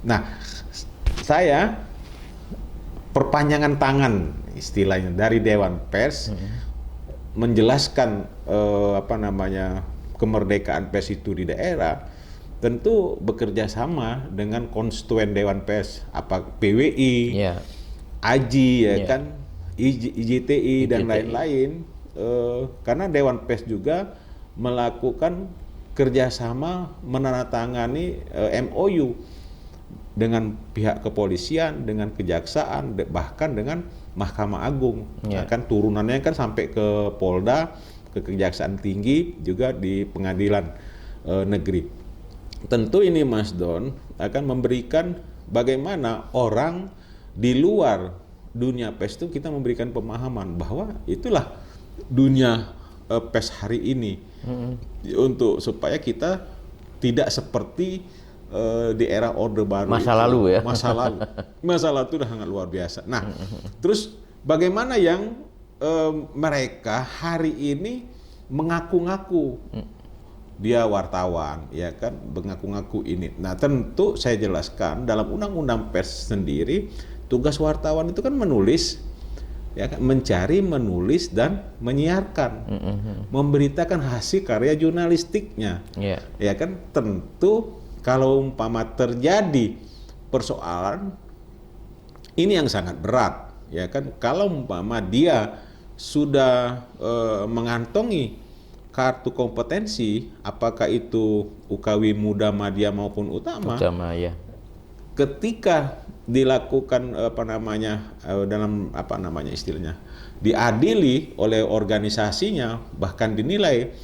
Nah, saya perpanjangan tangan istilahnya dari Dewan Pers menjelaskan kemerdekaan pers itu di daerah, tentu bekerja sama dengan konstituen Dewan Pers, PWI, AJI ya kan, IJTI dan lain-lain, karena Dewan Pers juga melakukan kerjasama menandatangani MOU dengan pihak kepolisian, dengan kejaksaan, bahkan dengan Mahkamah Agung. Kan turunannya kan sampai ke Polda, ke Kejaksaan Tinggi, juga di Pengadilan Negeri. Tentu ini Mas Don akan memberikan bagaimana orang di luar dunia pers itu kita memberikan pemahaman bahwa itulah dunia pers hari ini, untuk supaya kita tidak seperti di era Orde Baru. Masa lalu itu udah sangat luar biasa. Nah, terus bagaimana yang mereka hari ini mengaku-ngaku dia wartawan, ya kan, mengaku-ngaku ini. Nah, tentu saya jelaskan dalam Undang-Undang Pers sendiri, tugas wartawan itu kan menulis, ya kan, mencari, menulis dan menyiarkan, memberitakan hasil karya jurnalistiknya. Ya kan, tentu kalau umpama terjadi persoalan ini yang sangat berat, ya kan, kalau umpama dia sudah mengantongi kartu kompetensi, apakah itu UKW muda, madya maupun utama, ya. Ketika dilakukan istilahnya diadili oleh organisasinya, bahkan dinilai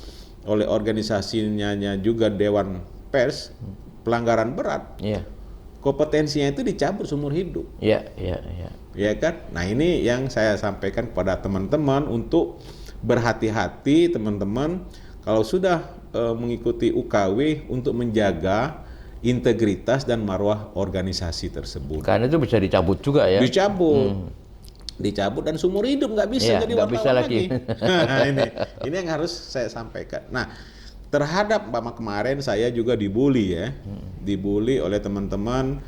oleh organisasinya juga Dewan Pers pelanggaran berat, kompetensinya itu dicabut seumur hidup. Ya kan? Nah, ini yang saya sampaikan kepada teman-teman untuk berhati-hati, teman-teman, kalau sudah mengikuti UKW untuk menjaga integritas dan marwah organisasi tersebut. Karena itu bisa dicabut juga ya. Dicabut dan seumur hidup nggak bisa jadi wartawan lagi. Nah, ini yang harus saya sampaikan. Nah, terhadap kemarin saya juga dibully ya, dibully oleh teman-teman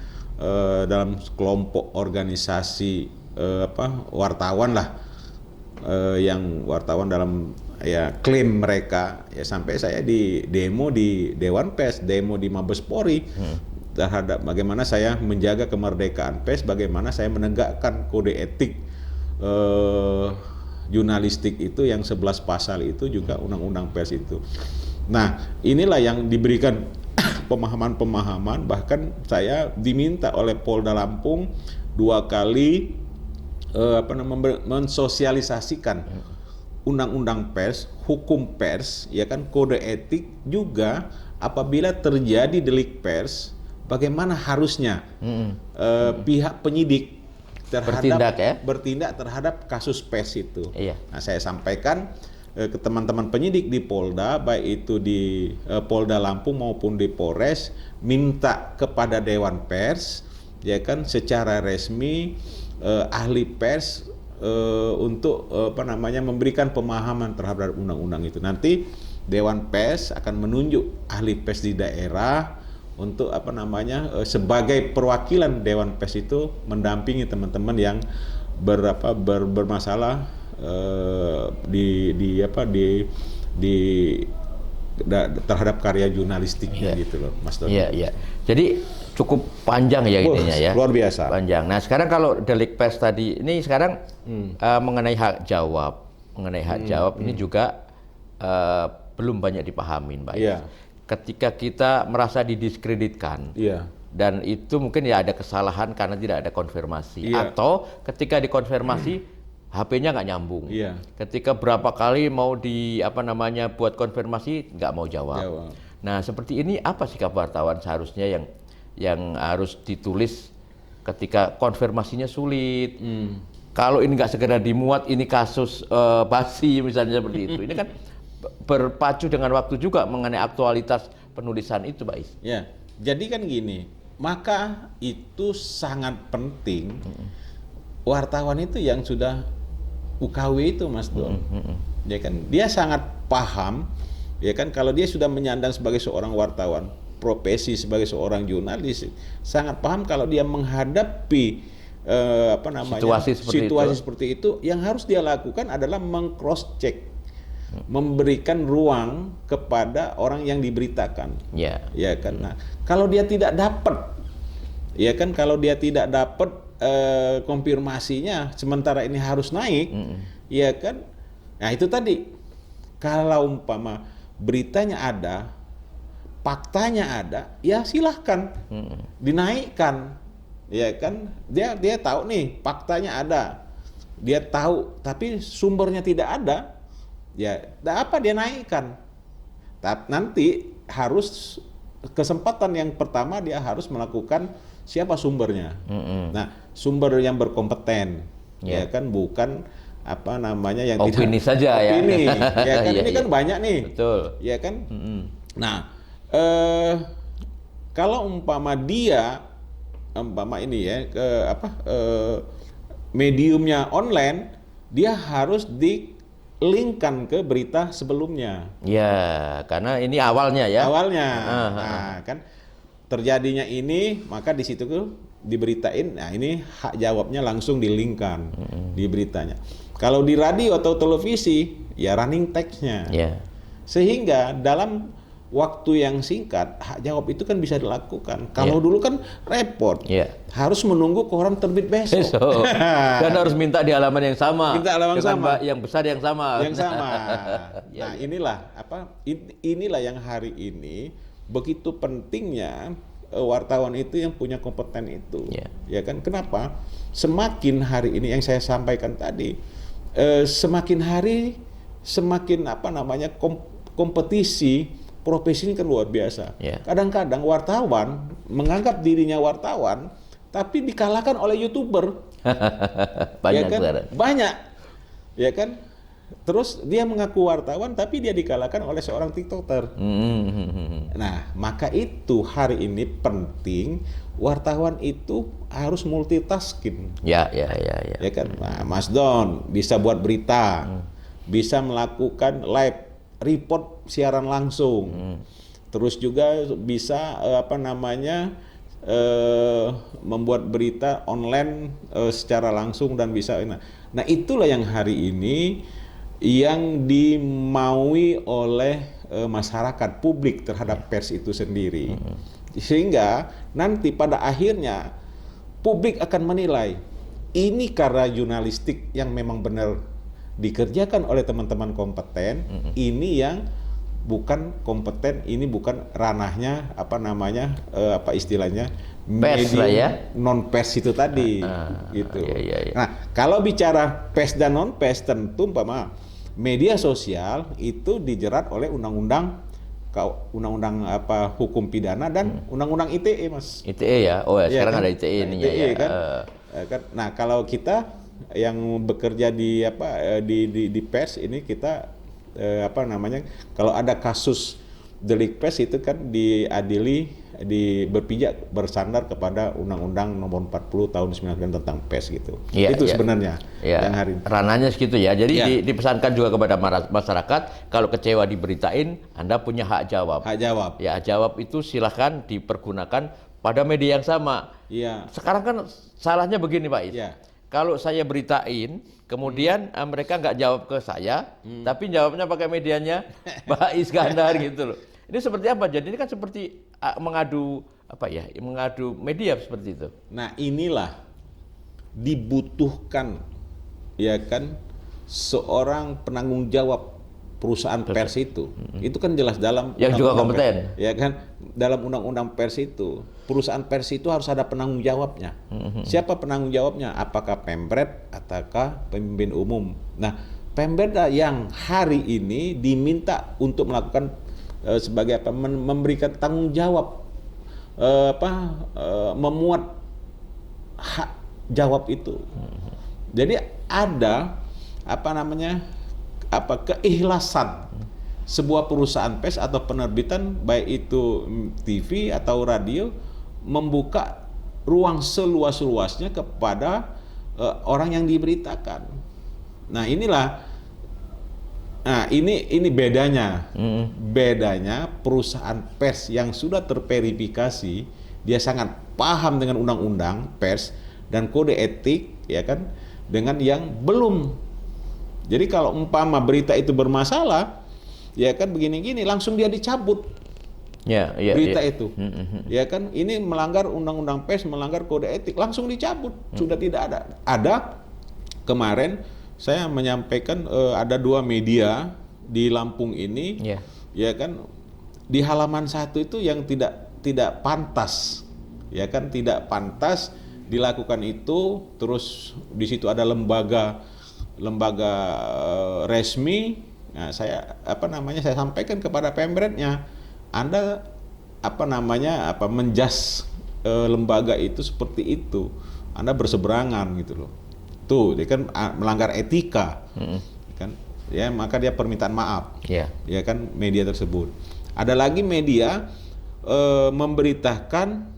dalam kelompok organisasi wartawan lah, yang wartawan dalam klaim mereka sampai saya di demo di Dewan Pers, demo di Mabes Polri terhadap bagaimana saya menjaga kemerdekaan pers, bagaimana saya menegakkan kode etik jurnalistik itu yang 11 pasal itu juga undang-undang pers itu. Nah, inilah yang diberikan pemahaman-pemahaman, bahkan saya diminta oleh Polda Lampung 2 kali mensosialisasikan undang-undang pers, hukum pers, ya kan, kode etik juga apabila terjadi delik pers, bagaimana harusnya pihak penyidik bertindak terhadap kasus pers itu. Nah, saya sampaikan ke teman-teman penyidik di Polda, baik itu di Polda Lampung maupun di Polres, minta kepada Dewan Pers, ya kan, secara resmi ahli pers untuk memberikan pemahaman terhadap undang-undang itu. Nanti Dewan Pers akan menunjuk ahli pers di daerah untuk sebagai perwakilan Dewan Pers itu mendampingi teman-teman yang bermasalah terhadap karya jurnalistiknya gitu loh, Mas Doni. Jadi cukup panjang ya ininya ya. Luar biasa. Panjang. Nah, sekarang kalau delik pers tadi ini sekarang mengenai hak jawab, ini juga belum banyak dipahamin, Pak. Ketika kita merasa didiskreditkan, dan itu mungkin ada kesalahan karena tidak ada konfirmasi, atau ketika dikonfirmasi HP-nya nggak nyambung. Ketika berapa kali mau buat konfirmasi nggak mau jawab. Nah, seperti ini apa sikap wartawan seharusnya yang harus ditulis ketika konfirmasinya sulit? Kalau ini nggak segera dimuat, ini kasus basi misalnya seperti itu. Ini kan berpacu dengan waktu juga mengenai aktualitas penulisan itu, Pak Is. Jadi kan gini, maka itu sangat penting wartawan itu yang sudah UKW itu, Mas Don. Ya kan, dia sangat paham, ya kan, kalau dia sudah menyandang sebagai seorang wartawan, profesi sebagai seorang jurnalis, sangat paham kalau dia menghadapi situasi seperti itu, yang harus dia lakukan adalah meng-cross check, memberikan ruang kepada orang yang diberitakan. Ya kan. Nah, kalau dia tidak dapat, ya kan, kalau dia tidak dapat konfirmasinya, sementara ini harus naik, ya kan. Nah, itu tadi, kalau umpama beritanya ada, faktanya ada, ya silahkan dinaikkan, ya kan. Dia tahu nih faktanya ada, dia tahu, tapi sumbernya tidak ada, ya apa dia naikkan. Tapi nanti harus kesempatan yang pertama dia harus melakukan siapa sumbernya. Nah, sumber yang berkompeten, ya kan, bukan yang opini tidak saja opini, ya kan. Ini kan iya. banyak nih, betul, ya kan. Nah, kalau umpama dia mediumnya online, dia harus di-linkkan ke berita sebelumnya. Ya, karena ini awalnya ya. Nah, kan terjadinya ini, maka di situ tuh diberitain. Nah, ini hak jawabnya langsung di-linkkan di beritanya. Kalau di radio atau televisi, ya running text-nya. Sehingga dalam waktu yang singkat, hak jawab itu kan bisa dilakukan. Kalau dulu kan repot, harus menunggu koran terbit besok. Dan harus minta di halaman yang sama. Minta halaman sama. Yang besar yang sama. Yang sama. Nah, inilah yang hari ini begitu pentingnya wartawan itu yang punya kompeten itu. Ya kan? Kenapa? Semakin hari ini yang saya sampaikan tadi, semakin hari semakin kompetisi profesi ini kan luar biasa. Kadang-kadang wartawan menganggap dirinya wartawan, tapi dikalahkan oleh YouTuber. Banyak, ya kan? Banyak, ya kan? Terus dia mengaku wartawan, tapi dia dikalahkan oleh seorang TikToker. Nah, maka itu hari ini penting wartawan itu harus multitasking. Ya kan? Nah, Mas Don bisa buat berita, bisa melakukan live report siaran langsung, terus juga bisa membuat berita online secara langsung dan bisa. Nah itulah yang hari ini yang dimaui oleh masyarakat publik terhadap pers itu sendiri, sehingga nanti pada akhirnya publik akan menilai ini karena jurnalistik yang memang benar dikerjakan oleh teman-teman kompeten, ini yang bukan kompeten, ini bukan ranahnya istilahnya pers lah ya, non pers itu tadi, gitu. Nah, kalau bicara pers dan non pers, tentu media sosial itu dijerat oleh undang-undang hukum pidana dan undang-undang ITE, Mas. ITE ya, sekarang ada ITE ininya ya. Kan? Nah, kalau kita yang bekerja di pers ini, kita kalau ada kasus delik pers itu kan diadili, berpijak bersandar kepada Undang-Undang Nomor 40 Tahun 99 tentang pers gitu. Itu sebenarnya yang hari ini. Ranahnya segitu ya. Jadi dipesankan juga kepada masyarakat, kalau kecewa diberitain, Anda punya hak jawab. Hak jawab. Ya, jawab itu silahkan dipergunakan pada media yang sama. Sekarang kan salahnya begini, Pak Is. Kalau saya beritain, kemudian mereka nggak jawab ke saya, tapi jawabnya pakai medianya Pak Iskandar gitu loh. Ini seperti apa? Jadi ini kan seperti mengadu media seperti itu. Nah, inilah dibutuhkan, ya kan, seorang penanggung jawab perusahaan pers itu. Itu kan jelas dalam yang juga kompeten. Ya kan, dalam undang-undang pers itu, perusahaan pers itu harus ada penanggung jawabnya. Siapa penanggung jawabnya? Apakah Pemret ataukah pemimpin umum? Nah, Pemret yang hari ini diminta untuk melakukan sebagai memberikan tanggung jawab, memuat hak jawab itu. Jadi ada keikhlasan sebuah perusahaan pers atau penerbitan, baik itu TV atau radio, membuka ruang seluas-luasnya kepada orang yang diberitakan. Nah, ini bedanya. Bedanya perusahaan pers yang sudah terverifikasi, dia sangat paham dengan undang-undang pers dan kode etik, ya kan, dengan yang belum. Jadi kalau umpama berita itu bermasalah, ya kan begini-gini, langsung dia dicabut. Berita itu. Ya kan, ini melanggar undang-undang pers, melanggar kode etik, langsung dicabut. Sudah tidak ada. Ada kemarin saya menyampaikan ada 2 media di Lampung ini, ya kan, di halaman 1 itu yang tidak pantas, ya kan, tidak pantas dilakukan itu. Terus di situ ada lembaga resmi. Nah, saya sampaikan kepada Pemretnya, Anda menjas lembaga itu seperti itu, Anda berseberangan gitu loh. Tuh, dia kan melanggar etika. Kan, ya, maka dia permintaan maaf. Ya kan, media tersebut. Ada lagi media memberitakan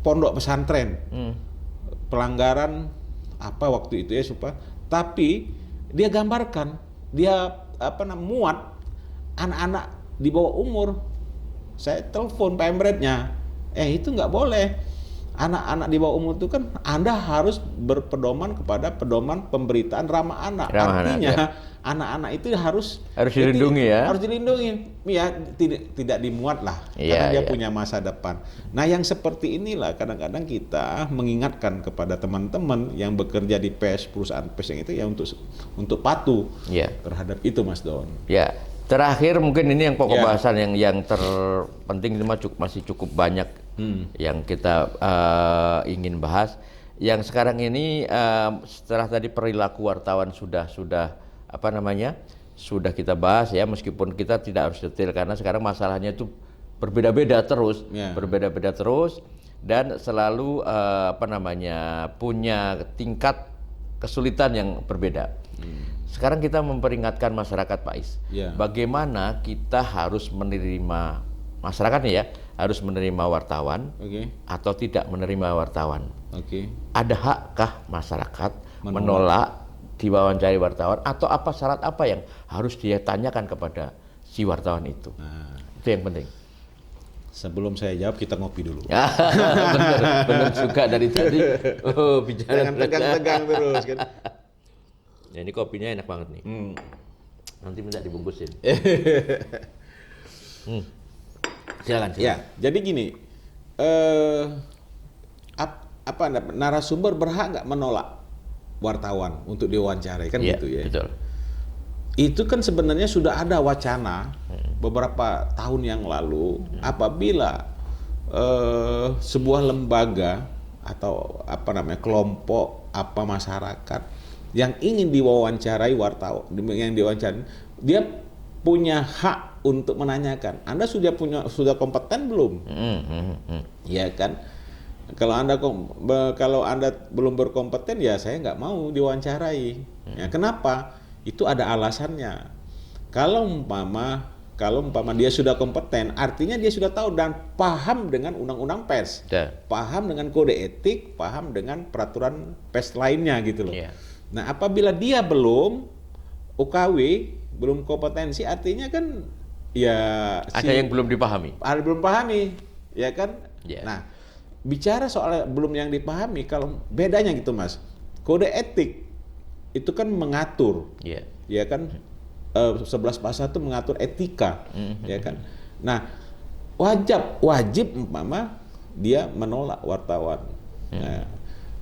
pondok pesantren, pelanggaran waktu itu ya, tapi dia gambarkan, dia muat anak-anak di bawah umur. Saya telepon Pemretnya, itu nggak boleh. anak-anak di bawah umur itu kan Anda harus berpedoman kepada pedoman pemberitaan ramah anak. Artinya anak-anak itu harus dilindungi ya. Harus dilindungi. Ya, tidak dimuat lah karena dia punya masa depan. Nah, yang seperti inilah kadang-kadang kita mengingatkan kepada teman-teman yang bekerja di pers, perusahaan pers yang itu ya untuk patuh terhadap itu, Mas Don. Ya. Terakhir mungkin ini yang pokok bahasan yang terpenting itu masih cukup banyak yang kita ingin bahas. Yang sekarang ini setelah tadi perilaku wartawan sudah kita bahas ya, meskipun kita tidak harus detail karena sekarang masalahnya itu berbeda-beda terus, dan selalu punya tingkat kesulitan yang berbeda. Sekarang kita memperingatkan masyarakat, Pak Is, bagaimana kita harus menerima masyarakatnya ya, harus menerima wartawan atau tidak menerima wartawan. Ada hakkah masyarakat menolak diwawancari wartawan, atau apa syarat apa yang harus dia tanyakan kepada si wartawan itu? Itu yang penting. Sebelum saya jawab, kita ngopi dulu. Benar juga dari tadi. Bicara jangan tegang-tegang terus kan. Ya, ini kopinya enak banget nih. Nanti minta dibungkusin. Silakan. Ya, jadi gini, narasumber berhak nggak menolak wartawan untuk diwawancarai kan gitu ya? Betul. Itu kan sebenarnya sudah ada wacana beberapa tahun yang lalu apabila sebuah lembaga atau kelompok masyarakat yang ingin diwawancarai wartawan, yang diwawancarai, dia punya hak untuk menanyakan, Anda sudah kompeten belum? Ya kan? Kalau Anda belum berkompeten, ya saya nggak mau diwawancarai. Ya, kenapa? Itu ada alasannya. Kalau umpama dia sudah kompeten, artinya dia sudah tahu dan paham dengan undang-undang pers, paham dengan kode etik, paham dengan peraturan pers lainnya gitu loh. Nah, apabila dia belum UKW, belum kompetensi, artinya kan ya ada yang belum dipahami. Ada belum pahami, ya kan? Nah, bicara soal belum yang dipahami, kalau bedanya gitu, Mas. Kode etik itu kan mengatur, ya kan? 11 pasal itu mengatur etika, ya kan? Nah, wajib umpama dia menolak wartawan. Nah,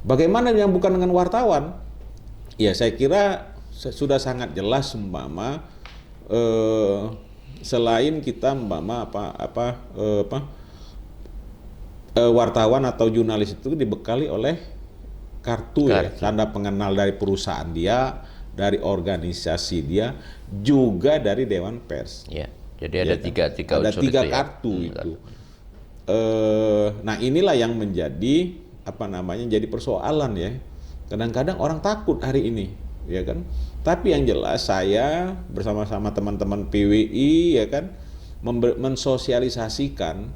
bagaimana yang bukan dengan wartawan? Ya, saya kira sudah sangat jelas umpama selain kita umpama wartawan atau jurnalis itu dibekali oleh kartu ya, tanda pengenal dari perusahaan dia, dari organisasi dia, juga dari Dewan Pers. Ya, jadi ada tiga kartu itu. Nah, inilah yang menjadi jadi persoalan ya. Kadang-kadang orang takut hari ini, ya kan? Tapi yang jelas saya bersama-sama teman-teman PWI ya kan mensosialisasikan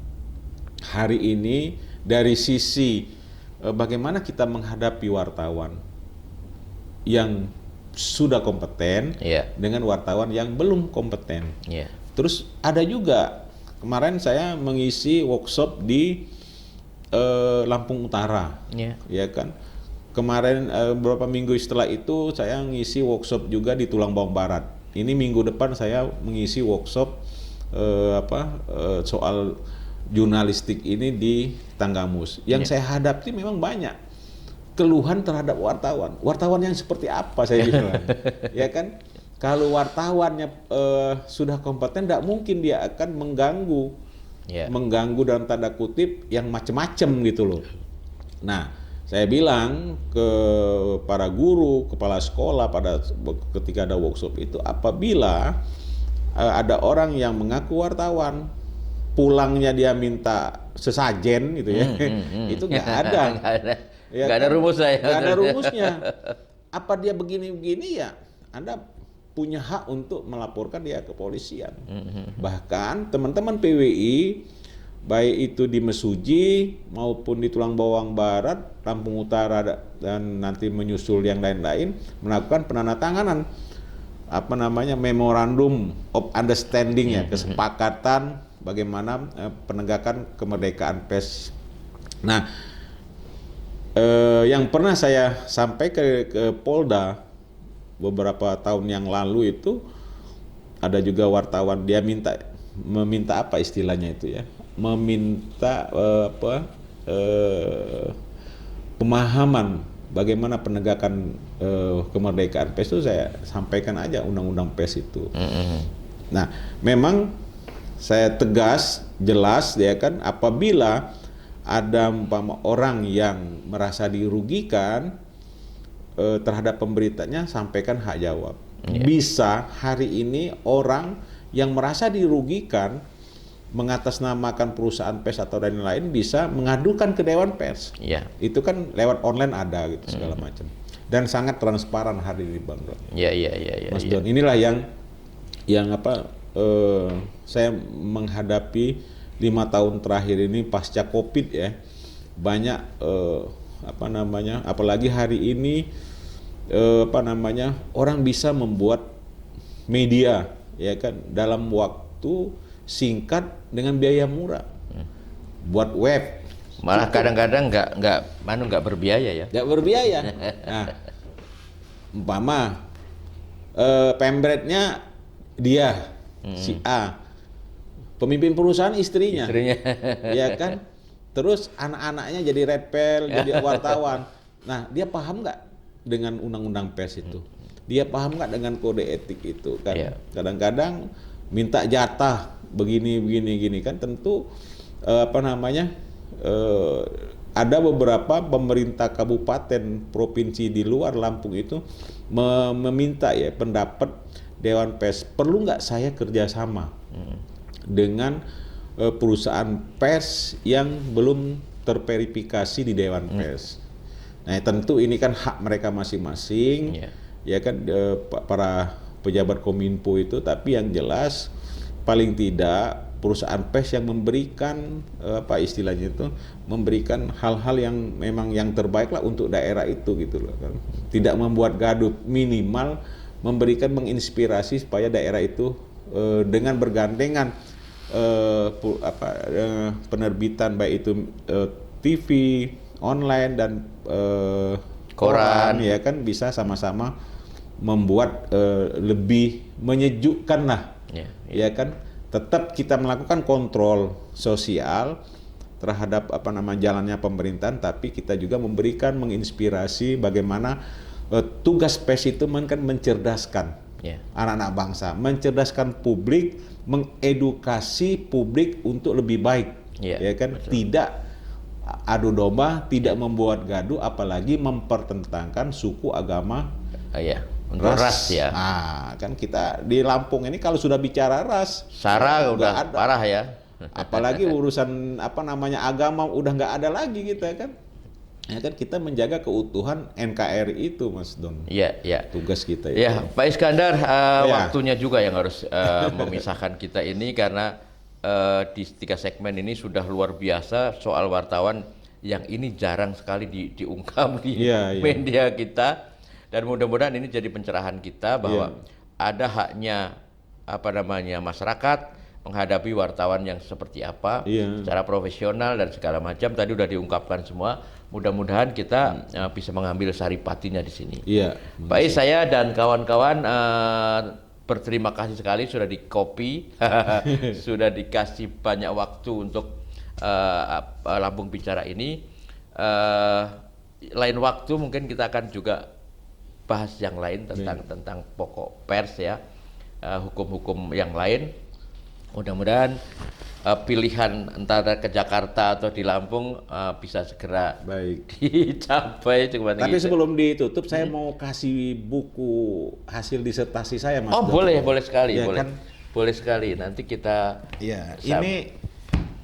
hari ini dari sisi bagaimana kita menghadapi wartawan yang sudah kompeten dengan wartawan yang belum kompeten. Terus ada juga kemarin saya mengisi workshop di Lampung Utara, ya kan? Kemarin beberapa minggu setelah itu saya ngisi workshop juga di Tulang Bawang Barat. Ini minggu depan saya mengisi workshop soal jurnalistik ini di Tanggamus. Yang saya hadapi memang banyak keluhan terhadap wartawan. Wartawan yang seperti apa saya bilang, ya kan? Kalau wartawannya sudah kompeten, tidak mungkin dia akan mengganggu dalam tanda kutip yang macam-macam gitu loh. Nah, saya bilang ke para guru, kepala sekolah ketika ada workshop itu, apabila ada orang yang mengaku wartawan, pulangnya dia minta sesajen gitu ya, itu nggak ada. Nggak ada rumusnya. Nggak ada rumusnya. Apa dia begini-begini ya, Anda punya hak untuk melaporkan dia ke polisian. Bahkan teman-teman PWI, baik itu di Mesuji maupun di Tulang Bawang Barat, Lampung Utara dan nanti menyusul yang lain-lain, melakukan penandatanganan memorandum of understanding ya, kesepakatan bagaimana penegakan kemerdekaan pers. Nah, yang pernah saya sampai ke Polda beberapa tahun yang lalu itu, ada juga wartawan dia meminta apa istilahnya itu ya, meminta pemahaman bagaimana penegakan kemerdekaan pers itu. Saya sampaikan aja undang-undang pers itu. Nah, memang saya tegas, jelas ya kan, apabila ada umpama orang yang merasa dirugikan terhadap pemberitanya, sampaikan hak jawab. Bisa hari ini orang yang merasa dirugikan mengatasnamakan perusahaan pers atau dan lain bisa mengadukan ke Dewan Pers. Itu kan lewat online ada gitu segala macam. Dan sangat transparan hari ini, Bang Don. Mas Don, inilah yang apa saya menghadapi 5 tahun terakhir ini pasca Covid ya, banyak apalagi hari ini orang bisa membuat media ya kan dalam waktu singkat dengan biaya murah. Buat web malah kadang-kadang nggak berbiaya ya. Nggak berbiaya. Nah, umpama pembretnya dia si A, pemimpin perusahaan istrinya. Ya kan, terus anak-anaknya jadi redpel, jadi wartawan. Nah, dia paham nggak dengan undang-undang pers itu? Dia paham nggak dengan kode etik itu kan? Kadang-kadang minta jatah begini kan, tentu ada beberapa pemerintah kabupaten provinsi di luar Lampung itu meminta ya pendapat Dewan Pers, perlu nggak saya kerjasama dengan perusahaan pers yang belum terverifikasi di Dewan Pers. Nah, tentu ini kan hak mereka masing-masing, ya kan, para pejabat Kominfo itu. Tapi yang jelas paling tidak perusahaan pers yang memberikan istilahnya itu, memberikan hal-hal yang memang yang terbaik lah untuk daerah itu gitu loh kan. Tidak membuat gaduh, minimal memberikan menginspirasi supaya daerah itu dengan bergandengan penerbitan baik itu TV, online dan koran ya kan, bisa sama-sama membuat lebih menyejukkan lah ya kan. Tetap kita melakukan kontrol sosial terhadap jalannya pemerintahan, tapi kita juga memberikan menginspirasi bagaimana tugas pers itu kan mencerdaskan anak-anak bangsa, mencerdaskan publik, mengedukasi publik untuk lebih baik, ya kan, betul. Tidak adu domba, tidak membuat gaduh, apalagi mempertentangkan suku, agama, ras ya. Nah, kan kita di Lampung ini kalau sudah bicara ras, sara udah parah ya. Apalagi urusan agama udah nggak ada lagi kita kan. Ya kan, kita menjaga keutuhan NKRI itu, Mas Don. Iya. Tugas kita itu. Ya, Pak Iskandar, waktunya juga yang harus memisahkan kita ini, karena di 3 segmen ini sudah luar biasa soal wartawan yang ini jarang sekali diungkap di media kita. Dan mudah-mudahan ini jadi pencerahan kita bahwa ada haknya masyarakat menghadapi wartawan yang seperti apa secara profesional dan segala macam. Tadi udah diungkapkan semua. Mudah-mudahan kita bisa mengambil saripatinya di sini. Pak Is, saya dan kawan-kawan berterima kasih sekali sudah di-copy, sudah dikasih banyak waktu untuk Lampung Bicara ini. Lain waktu mungkin kita akan juga bahas yang lain tentang pokok pers ya, hukum-hukum yang lain. Mudah-mudahan pilihan antara ke Jakarta atau di Lampung bisa segera dicapai. Tapi sebelum ditutup, saya mau kasih buku hasil disertasi saya, Mas. Oh, boleh sekali, ya, boleh sekali. Nanti kita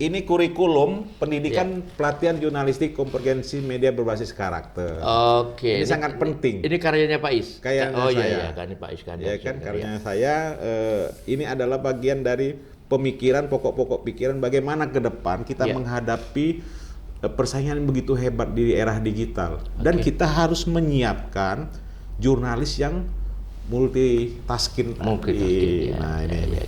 ini kurikulum pendidikan pelatihan jurnalistik komprehensi media berbasis karakter. Oke. Ini sangat penting. Ini karyanya Pak Is. Iya, kan Pak Is kan. Ya kan, karyanya saya. Ini adalah bagian dari pemikiran, pokok-pokok pikiran bagaimana ke depan kita menghadapi persaingan yang begitu hebat di era digital. Dan kita harus menyiapkan jurnalis yang multitasking. Nah, ini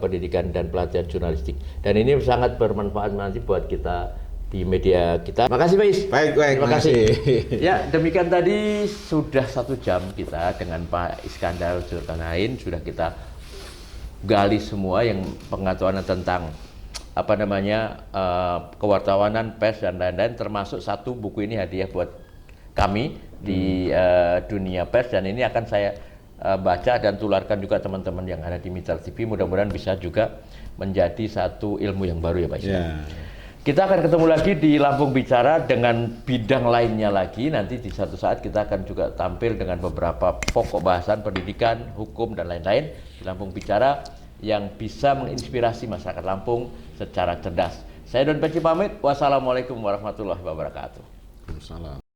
pendidikan dan pelatihan jurnalistik. Dan ini sangat bermanfaat nanti buat kita di media kita. Makasih Pak Is. Baik, Terima kasih. makasih. Ya, demikian tadi sudah 1 jam kita dengan Pak Iskandar Zulkarnain, sudah kita gali semua yang pengetahuan tentang apa namanya kewartawanan, pers dan lain-lain, termasuk 1 buku ini hadiah buat kami di dunia pers, dan ini akan saya baca dan tularkan juga teman-teman yang ada di Mitra TV. Mudah-mudahan bisa juga menjadi 1 ilmu yang baru ya Pak Is. Ya. Kita akan ketemu lagi di Lampung Bicara dengan bidang lainnya lagi. Nanti di satu saat kita akan juga tampil dengan beberapa pokok bahasan pendidikan, hukum, dan lain-lain di Lampung Bicara yang bisa menginspirasi masyarakat Lampung secara cerdas. Saya Don Peci pamit. Wassalamualaikum warahmatullahi wabarakatuh. Waalaikumsalam.